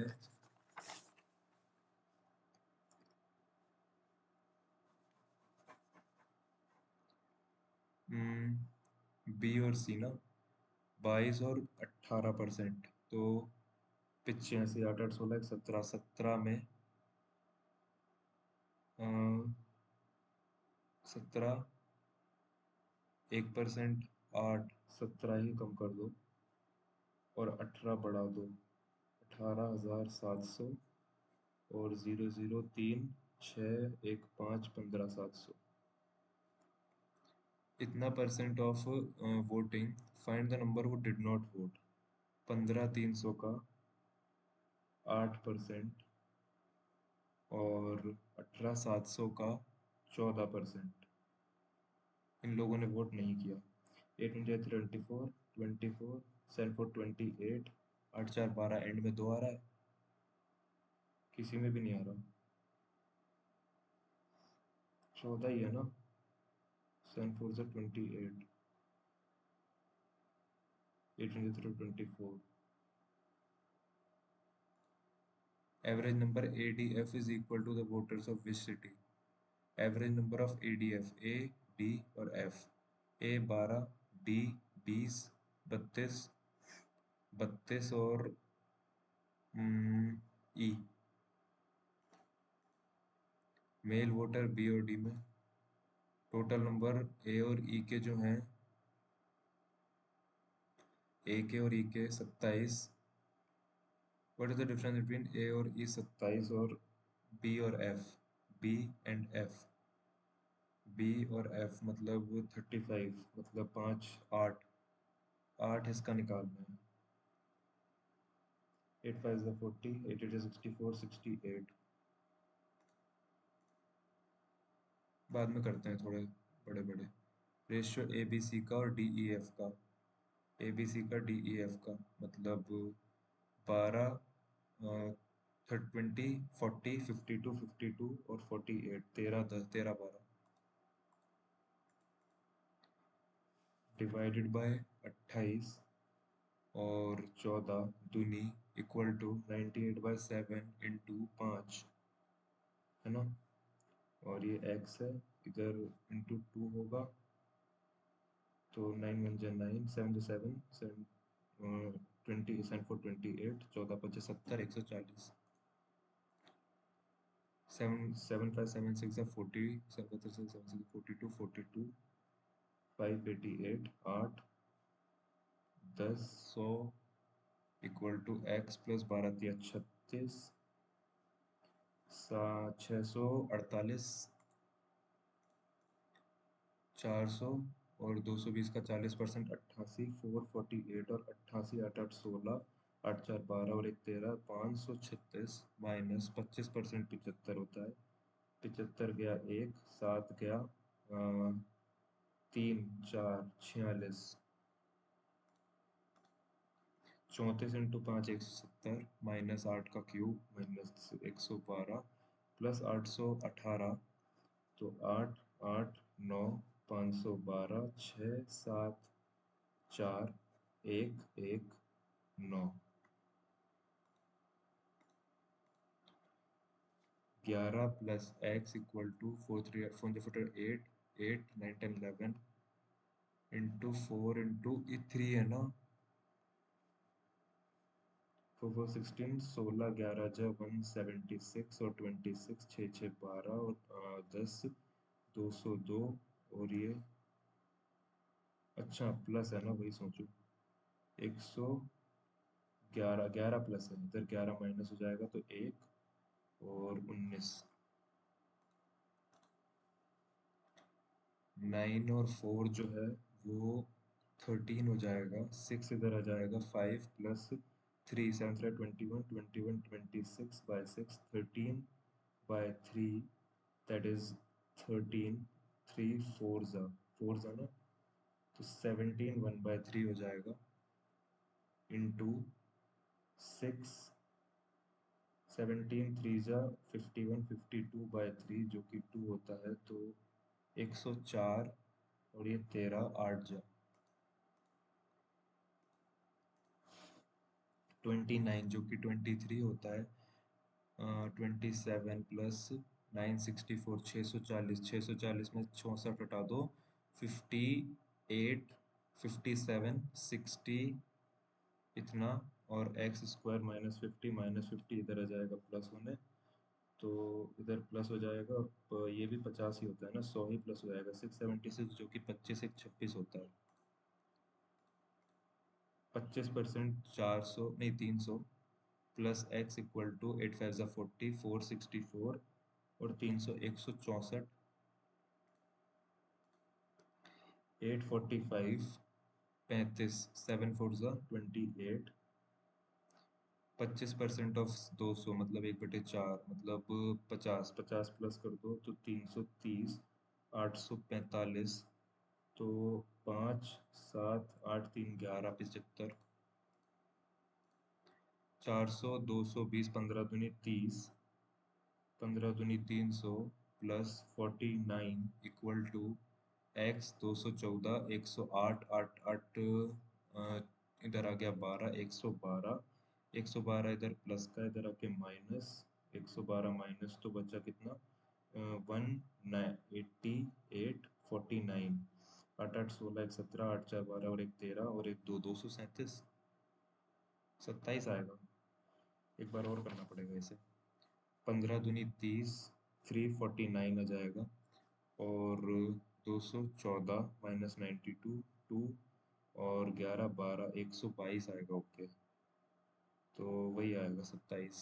बी और सी ना, 22 और 18%, तो 85, 8 8 16 17, 17 में 17, 1%, 8, 17 ही कम कर दो और 18 बढ़ा दो, 18,700 और 003 6 1 5 15,700। इतना percent of voting, find the number who did not vote. 15,300 का 8% और 18,700 का 14%। इन लोगों ने वोट नहीं किया। 8 × 3 = 24, 24, 7 4 28, 8 4 12, एंड में 2 आ रहा है, किसी में भी नहीं आ रहा। 14 ही है ना, 7 4 से 28, 8 × 3 = 24। Average number ADF is equal to the voters of which city? Average number of ADF, A, D और F। A 12, D 20, 32, 32 और E। मेल वोटर बी और डी में। टोटल नंबर ए और ई के जो हैं, ए के और ई के 27। What is the difference between A और ई? 27 और बी और F, B and F. B और एफ मतलब 35, मतलब 5 8, 8 इसका निकालना है। 8 5 is 40, 8 8 is 64, 68। बाद में करते हैं थोड़े बड़े बड़े। रेशियो ए बी सी का और डी ई एफ का। ए बी सी का, डी ई एफ का मतलब 12, 20, 40, 52, 52 और 48, 13 10 13 12 डिवाइडेड बाय 28 और 14 दूनी इक्वल टू 98/7 इंटू 5, है ना। और ये x है, इधर इंटू 2 होगा, तो 9 1 जा 9, 7 7 7, 20 7 4 28, 14 5 70, 140। 7 7 5 7 6 are 40, 7 7 7 6 42, 42, 588, 8 10 100 equal to x plus 12 तिया 36, 648, 400 और 220 का 40%, 88, 448 और 88, 8 8 16, 8 4 12 और 1 13, 536 माइनस 25%, 75 होता है। 75 गया 1, 7 गया 3 4 46, 34 इंटू 5 170 माइनस 8 का क्यूब माइनस 112 प्लस 818, तो 8 8 9 512, 6 7 4 1 1 9। 11 plus x equal to 4 3 4 4 8 8 9 10 11 into 4 into 3 है ना, 4 4 16, 16 11 जा 176 और 26, 6 6 12 और 10 202 और ये अच्छा प्लस है ना, वही सोचो 111, 11 प्लस है, इधर 11 माइनस हो जाएगा तो 1 और 19। 9 और 4 जो है वो 13 हो जाएगा, 6 इधर आ जाएगा, 5 plus 3 7 3 21 21 26 by 6, 13 by 3, that is 13, 3 4 जा ना, तो 17 1/3 हो जाएगा इंटू 6, 17 3 जा 51, 52/3 जो कि 2 होता है, तो 104 और ये 13 8 जा 29 जो कि 23 होता है। 27 प्लस 964 640 640 में 64 हटा दो 58 57 60 इतना और एक्स स्क्वायर -50 इधर आ जाएगा प्लस होने। तो इधर प्लस हो जाएगा और ये भी 50 ही होता है ना 100 ही प्लस हो जाएगा 676 जो कि 25 एक 26 होता है। 25% 400 नहीं 300 प्लस एक्स इक्वल टू 8 5 ज़ा 40 464 और 300 164 845 35 7 4 ज़ा 28 25% ऑफ 200 मतलब 1/4 मतलब 50 50 प्लस कर दो तो 330 845 तो 5 7 8 3 11 75 400 220 15 दूनी 30 15 दूनी 300 प्लस 49 इक्वल टू एक्स 214 108 8 8 इधर आ गया 12 112 इधर प्लस का इधर आके माइनस 112 माइनस तो बचा कितना 188 8 8 16 1 17 8 4 12 और 1 13 और 1 2 237 27 आएगा। एक बार और करना पड़ेगा इसे 15 दूनी 30 349 आ जाएगा और 214 -92 2 और 11 12 122 आएगा। ओके तो वही आएगा 27।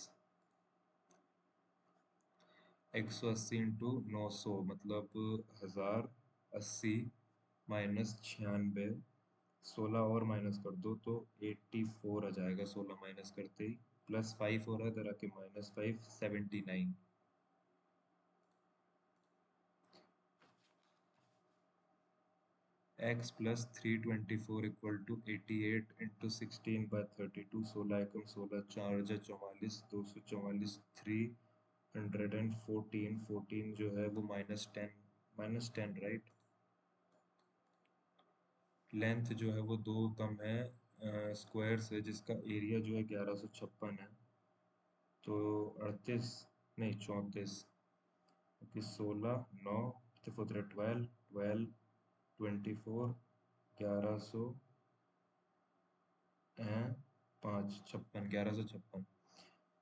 180 इंटू 900 मतलब 1080 -96 16 और माइनस कर दो तो 84 आ जाएगा 16 माइनस करते ही प्लस 5 हो रहा है इधर आके -5 79 x plus 324 equal to 88 into 16/32 16 एकम 16 4 जा 44 244 314 14 जो है वो -10 राइट। लेंथ जो है वो 2 कम है स्क्वायर से जिसका एरिया जो है 1156 है तो 38 नहीं 34 क्योंकि 16 9 12 12 24 1100 5 56 1156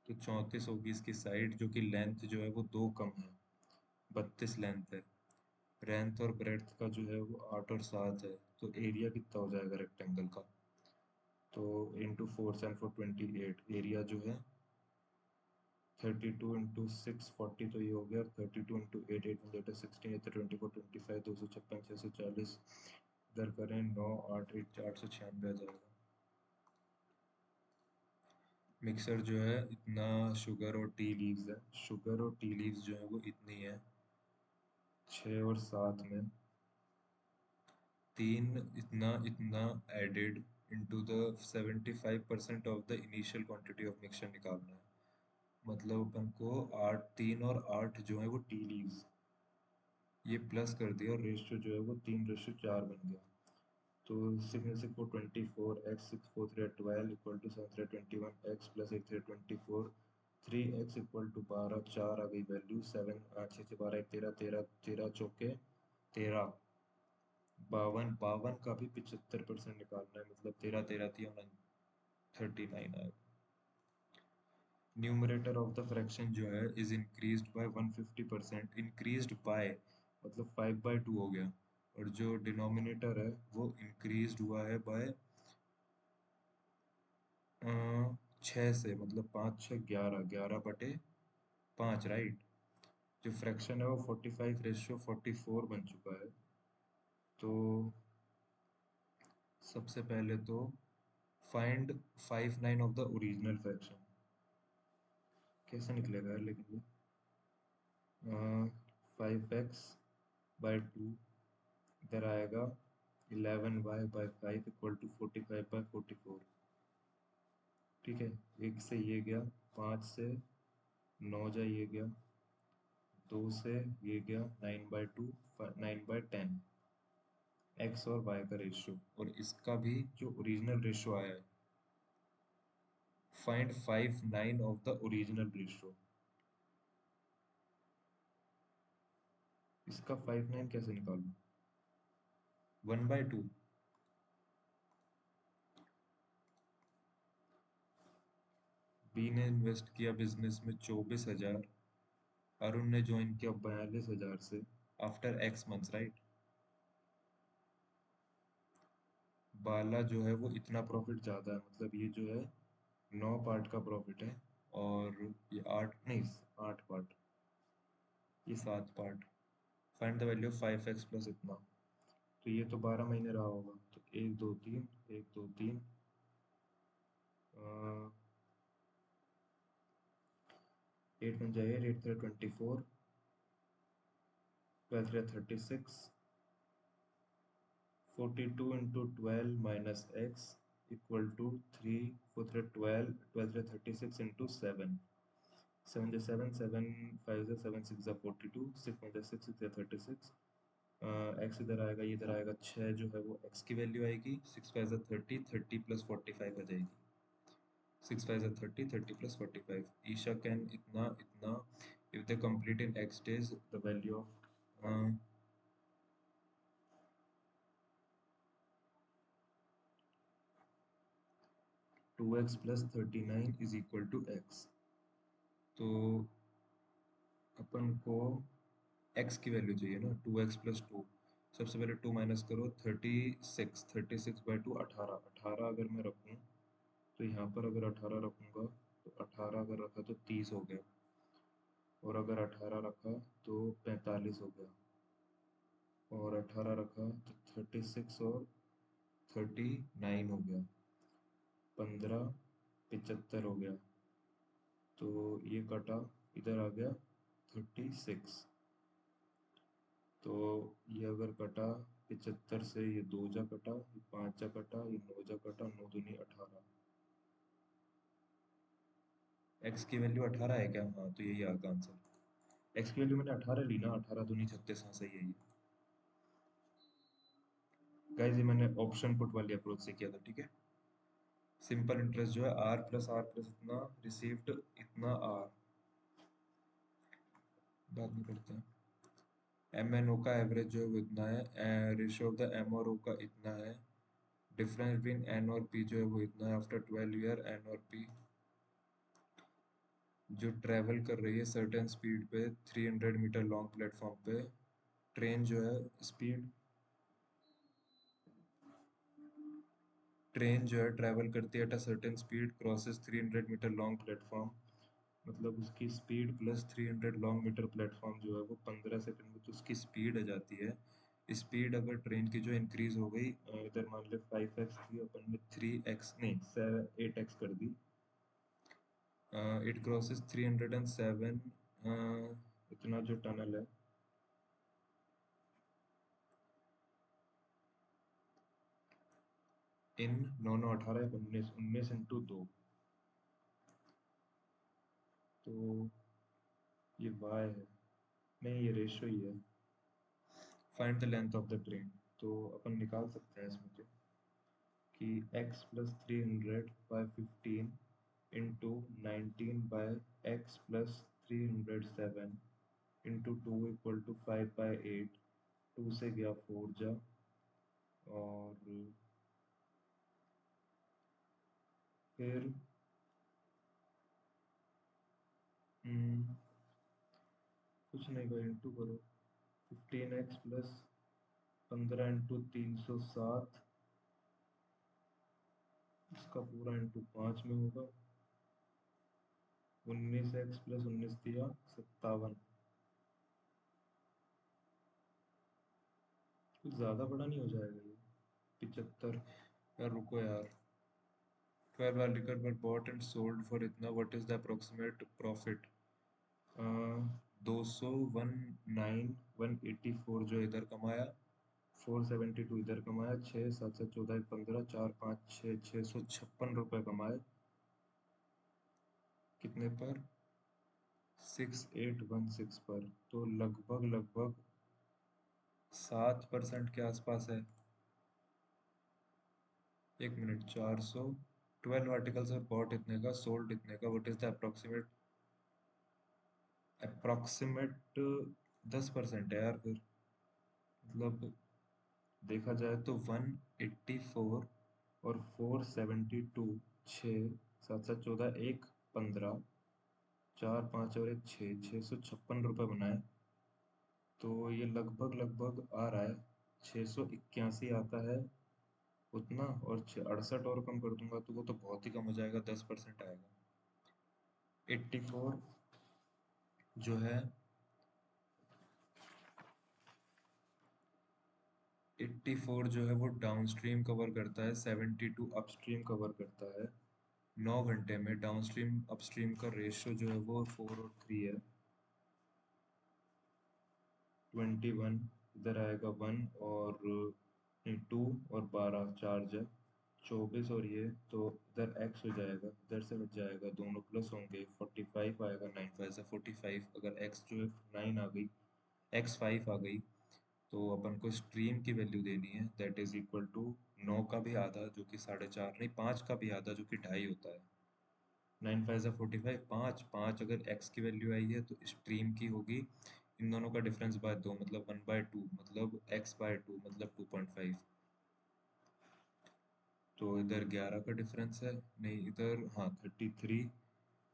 तो 34 होगी इसकी साइड जो कि लेंथ जो है वो 2 कम है 32 लेंथ है। लेंथ और ब्रेड्थ का जो है वो 8 और 7 है तो एरिया कितना हो जाएगा रेक्टेंगल का तो इंटू 4 7 4 28 एरिया जो है 32 इंटू 640 तो ये हो गया 32 इंटू 8 8 16 24 25 256 640 इधर करें 9 8 8 896 आ जाएगा। मिक्सर जो है इतना शुगर और टी लीव्स है शुगर और टी लीव्स जो है वो इतनी है 6 और 7 में 3 इतना इतना added into the 75% of the initial quantity of mixture निकालना है मतलब अपन को 8 3 और 8 जो है वो टी लीव्स ये प्लस कर दिया और रेशियो जो है वो 3:4 बन गया तो 6 6 4 24 x 6 4 3 12 equal to 7 3 21 x plus 1 3 24 3x equal to 12 4 आ गई वैल्यू 7 8 6 12 1 13 13 13 चौके 13 52 52 का भी 75% निकालना है मतलब 13 13 3 39 आएगा। न्यूमरेटर ऑफ द फ्रैक्शन जो है is increased by 150% increased by मतलब 5/2 हो गया और जो डिनोमिनेटर है वो इंक्रीज्ड हुआ है बाय 6 से मतलब 5 6 11 11/5 राइट। जो फ्रैक्शन है वो 45:44 बन चुका है तो सबसे पहले तो find 59 of the original fraction कैसे निकलेगा यार लेकिन ये 5x/2 इधर आएगा 11y/5 इक्वल टू 45/44 ठीक है। एक से ये गया 5 से 9 जा ये गया 2 से ये गया 9/2 9/10 एक्स और वाई का रेशियो, और इसका भी जो ओरिजिनल रेशियो आया है, find 5/9 of the original ratio. इसका 5/9 कैसे निकालूं? 1/2। बी ने इन्वेस्ट किया बिजनेस में 24,000, अरुण ने ज्वाइन किया 42,000 से, आफ्टर एक्स मंथ्स, राइट। बाला जो है वो इतना प्रॉफिट ज़्यादा है, मतलब ये जो है 9 पार्ट का प्रॉफिट है, और ये 8 नहीं, 8 पार्ट, ये 7 part. Find the value of 5x plus इतना। तो ये तो 12 महीने रहा होगा, तो 1 2 3, 1 2 3, 8 बन जाए, 8 3 24, 12 3 36, 42 into 12 minus x equal to 3 4 3 12, 12 3 36 into 7, 7 7 7 5 7 6 42, 6 5 6 6 36, x इधर आएगा, ये इधर आएगा, 6 जो है वो एक्स की वैल्यू आएगी, 6 5 30, 30 प्लस 45 आ जाएगी, 6 5 30, 30 प्लस 45। ईशा कैन इतना इतना if they complete in x days, the value of 2x plus 39 is equal to x। तो अपन को x की वैल्यू चाहिए ना, 2x प्लस 2। सबसे पहले 2 माइनस करो, 36, 36/2 18, 18 अगर मैं रखूँ तो यहाँ पर अगर 18 रखूँगा तो 18 अगर रखा तो 30 हो गया, और अगर 18 रखा तो 45 हो गया, और 18 रखा तो 36 और 39 हो गया, 15 75 हो गया, तो ये कटा, इधर आ गया 36। तो ये अगर कटा 75 से, ये 2 जा कटा, ये 5 जा कटा, ये 9 जा कटा, 9 दूनी 18। एक्स की वैल्यू 18 है क्या? हाँ, तो यही आगा आंसर। एक्स की वैल्यू मैंने 18 ली ना, 18 दूनी 36, हाँ सही है ये। गाइस ये मैंने ऑप्शन पुट वाली अप्रोच से किया था, ठीक है। सिंपल इंटरेस्ट जो है आर प्लस इतना रिसीव्ड इतना आर, बाद में करते हैं। एम एन ओ का एवरेज जो है वो इतना है, रेशियो ऑफ द एम और ओ का इतना है, डिफरेंस बिटवीन एन और पी जो है वो इतना है, आफ्टर 12 ईयर एन और पी जो ट्रैवल कर रही है सर्टेन स्पीड पे 300 मीटर लॉन्ग प्लेटफॉर्म पे, ट्रेन जो है स्पीड, ट्रेन जो है ट्रैवल करती है at a certain speed crosses 300 metre long platform, मतलब उसकी speed plus 300 long metre platform जो है वो 15 सेकंड में तो उसकी स्पीड आ जाती है। स्पीड अगर ट्रेन की जो इंक्रीज हो गई, इधर मान ले 5x थी, अपन ने 3x नहीं 8x कर दी, इट क्रॉसेस 307, इतना जो टनल है, इन 9 9 18 19 19 इंटू 2, तो ये y है, नहीं ये रेशो ही है। Find the length of the train, तो अपन निकाल सकते हैं इसमें तो, कि x plus 300 by 15 into 19 by x plus 307 into 2 equal to 5/8, 2 से गया 4 जा, और फिर कुछ नहीं कोई इंटू करो, 15x प्लस 15 इंटू 307, इसका पूरा इंटू 5 में होगा, 19x प्लस 19 दिया 57। कुछ ज़्यादा बड़ा नहीं हो जाएगा ये? 75, यार रुको यार, 12 liquor were bought and sold for इतना, what is the approximate profit? 200, 18184 जो इधर कमाया, 472 इधर कमाया, 6 7 7 14 15 4 5 6 656 रुपये कमाए, कितने पर? 6816 पर, तो लगभग लगभग 7% के आसपास है। एक मिनट, 400, 12 आर्टिकल्स और बॉट इतने का, सोल्ड इतने का, what is the approximate? Approximate 10% है यार फिर। मतलब देखा जाए तो 184 और 472, 6, 7 7 14, एक 15, 4 5 और एक 6, 656 रुपये बनाए। तो ये लगभग लगभग आ रहा है 681 आता है उतना, और 68 और कम कर दूंगा तो वो तो बहुत ही कम हो जाएगा, 10% आएगा। 84 जो है, 84 जो है वो डाउनस्ट्रीम कवर करता है, 72 अपस्ट्रीम कवर करता है। 9 घंटे में डाउनस्ट्रीम अपस्ट्रीम का रेशियो जो है वो 4 और 3 है। 21 इधर आएगा 1 और 2 और 12 चार्ज है 24, और ये तो इधर एक्स हो जाएगा, इधर से हट जाएगा, दोनों प्लस होंगे, 45 आएगा, 9 5 45। अगर एक्स जो है 9 आ गई, एक्स 5 आ गई, तो अपन को स्ट्रीम की वैल्यू देनी है, दैट इज इक्वल टू 9 का भी आधा जो कि 4.5, नहीं 5 का भी आधा जो कि 2.5 होता है। 9 5 45, 5 अगर x की वैल्यू आई है तो स्ट्रीम की होगी इन दोनों का डिफरेंस बाय 2, मतलब 1/2, मतलब x/2 मतलब 2.5। तो इधर 11 का डिफरेंस है, नहीं इधर हाँ 33,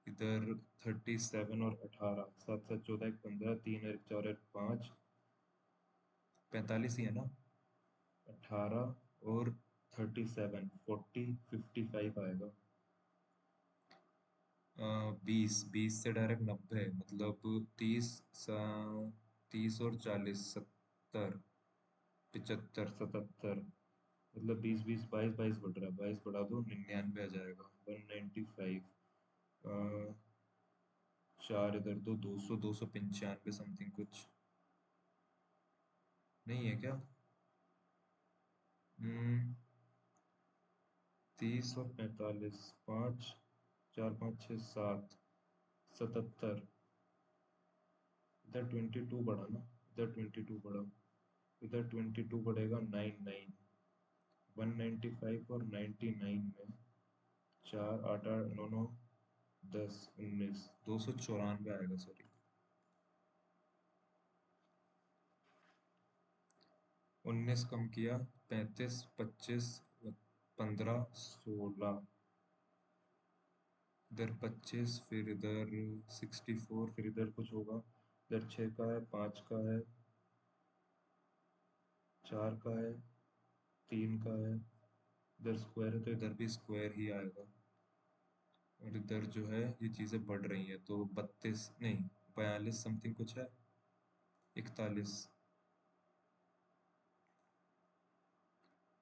इधर 37 और 18, 7 7 14 1 15, 3 और 1 4 और 5, 45 ही है ना? 18 और 37, 55 आएगा। 20 से डायरेक्ट 90, मतलब 30, 30 और 40, 70, 75, 77, मतलब 20 20 22 22 बढ़ रहा है, 22 बढ़ा दो 99 आ जाएगा, 195। चार इधर तो 200, 295 समथिंग कुछ, नहीं है क्या? 30 और 45, 5 4 5 6 7, 77। इधर 22 बढ़ा ना, इधर 22 बढ़ा, इधर 22 बढ़ेगा, 99, 195 और 99 में 4 8 8 9 9 10 19, 294 आएगा, सॉरी। 19 कम किया, 35 25 15 16, इधर 25, फिर इधर 64, फिर इधर कुछ होगा, इधर 6 का है, 5 का है, 4 का है, 3 का है, इधर स्क्वायर है तो इधर भी स्क्वायर ही आएगा। और इधर जो है ये चीज़ें बढ़ रही हैं, तो 32 नहीं 42 समथिंग कुछ है, 41,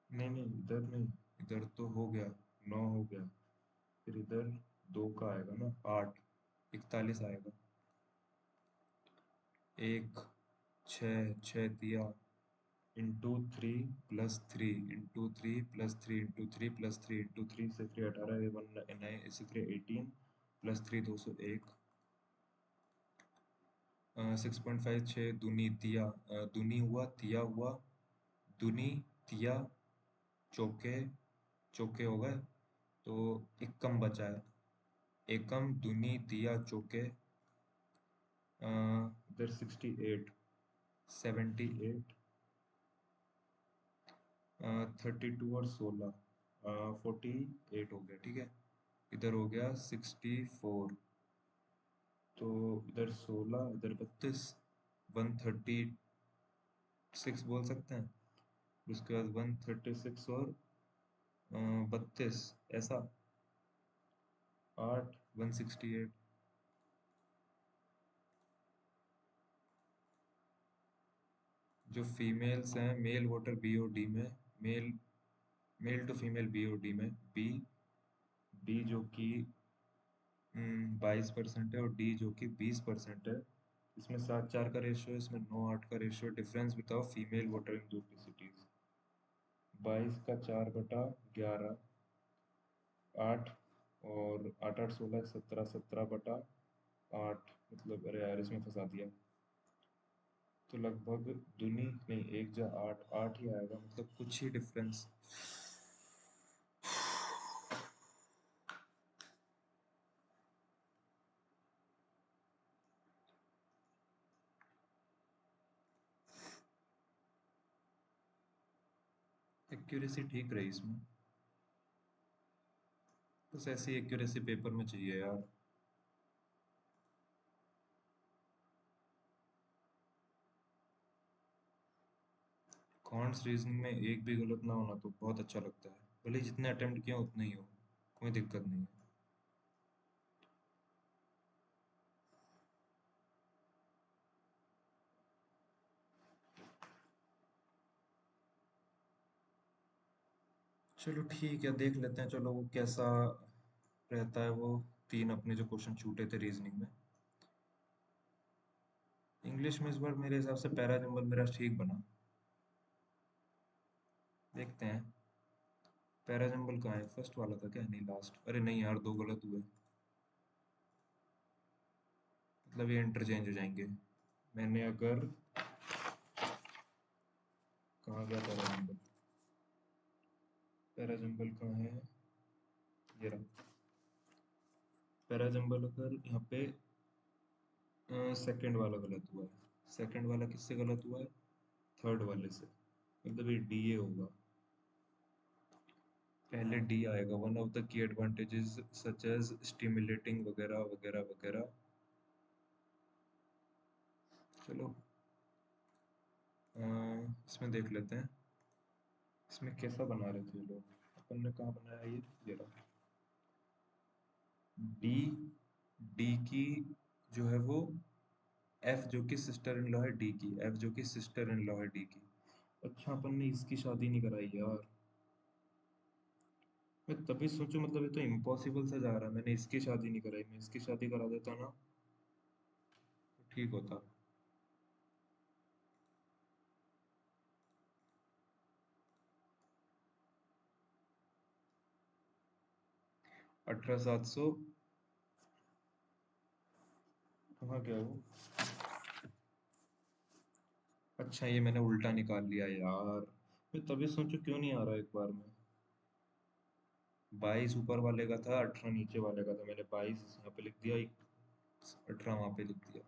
नहीं नहीं इधर नहीं, इधर तो हो गया, 9 हो गया, फिर इधर 2 का आएगा ना, 8, 41 आएगा। एक 6 6 दिया, इंटू 3 + 3 इंटू 3 + 3 इंटू 3 से 3 18, ये 1 9 इससे 3 18 + 3 201, 6.5, 6 दूनी तिया, दूनी हुआ तिया हुआ, दूनी तिया चौके, चौके हो गए, तो एकम बचा है, एकम दूनी तिया चौके, इधर 68, 78, 32 और 16, 48 हो गया, ठीक है। इधर हो गया 64, तो इधर 16, इधर 32, 136 बोल सकते हैं, उसके बाद 136 और 32, ऐसा 8, 168। जो फीमेल्स हैं, मेल वोटर बीओडी में, male male to female BOD में, बी बी जो कि 22% है, और डी जो कि 20% है। इसमें 7 4 का रेशियो है, इसमें 9 8 का रेशियो। डिफरेंस बताओ फीमेल वोटर इन दो सिटीज। 22 का 4/11, 8, और 8 8 16 17, 17/8, मतलब अरे यार इसमें फंसा दिया, तो लगभग दूनी नहीं, 1 जा 8 8 ही आएगा, मतलब कुछ ही डिफरेंस। एक्यूरेसी ठीक रही इसमें। बस ऐसी एक्यूरेसी पेपर में चाहिए यार। कॉन्ट्स रीजनिंग में एक भी गलत ना होना तो बहुत अच्छा लगता है, भले ही जितने अटेम्प्ट किए उतने ही हो, कोई दिक्कत नहीं है। चलो ठीक है, देख लेते हैं, चलो वो कैसा रहता है वो। तीन अपने जो क्वेश्चन छूटे थे रीजनिंग में। इंग्लिश में इस बार मेरे हिसाब से पैरा जंबल मेरा ठीक बना। देखते हैं। पैरा जंबल कहाँ है, फर्स्ट वाला था क्या, नहीं लास्ट, अरे नहीं यार, दो गलत हुए, मतलब ये इंटरचेंज हो जाएंगे। मैंने अगर, कहाँ गया पैरा जंबल, पैरा जंबल कहाँ है, ये रहा। पैरा जंबल अगर यहाँ पे सेकंड वाला गलत हुआ है, सेकंड वाला किससे गलत हुआ है, थर्ड वाले से, मतलब ये डी ए होगा। पहले डी आएगा, one of the key advantages such as stimulating वगैरह वगैरह वगैरह। चलो इसमें देख लेते हैं, इसमें कैसा बना रहे थे ये लोग, अपन ने कहाँ बनाया ये रहा। डी, डी की जो है वो, एफ जो कि सिस्टर इन लॉ है डी की, एफ जो कि सिस्टर इन लॉ है डी की। अच्छा, अपन ने इसकी शादी नहीं कराई यार। मैं तभी सोचूं, मतलब ये तो इम्पॉसिबल सा जा रहा है, मैंने इसकी शादी नहीं कराई, मैं इसकी शादी करा देता ना तो ठीक होता। 18700, कहाँ गया वो। अच्छा, ये मैंने उल्टा निकाल लिया यार, मैं तभी सोचूं क्यों नहीं आ रहा एक बार में। 22 ऊपर वाले का था, 18 नीचे वाले का था, मैंने 22 यहाँ पे लिख दिया, 18 वहाँ पे लिख दिया।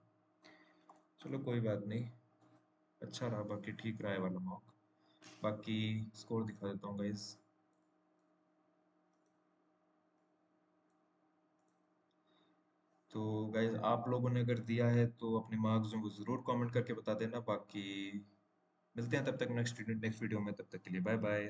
चलो कोई बात नहीं, अच्छा रहा, बाकी ठीक रहा है वाला मॉक। बाकी स्कोर दिखा देता हूँ गाइस। तो गाइस, आप लोगों ने अगर दिया है तो अपने मार्क्स जो वो ज़रूर कमेंट करके बता देना। बाकी मिलते हैं तब तक नेक्स्ट वीडियो में, तब तक के लिए बाय बाय।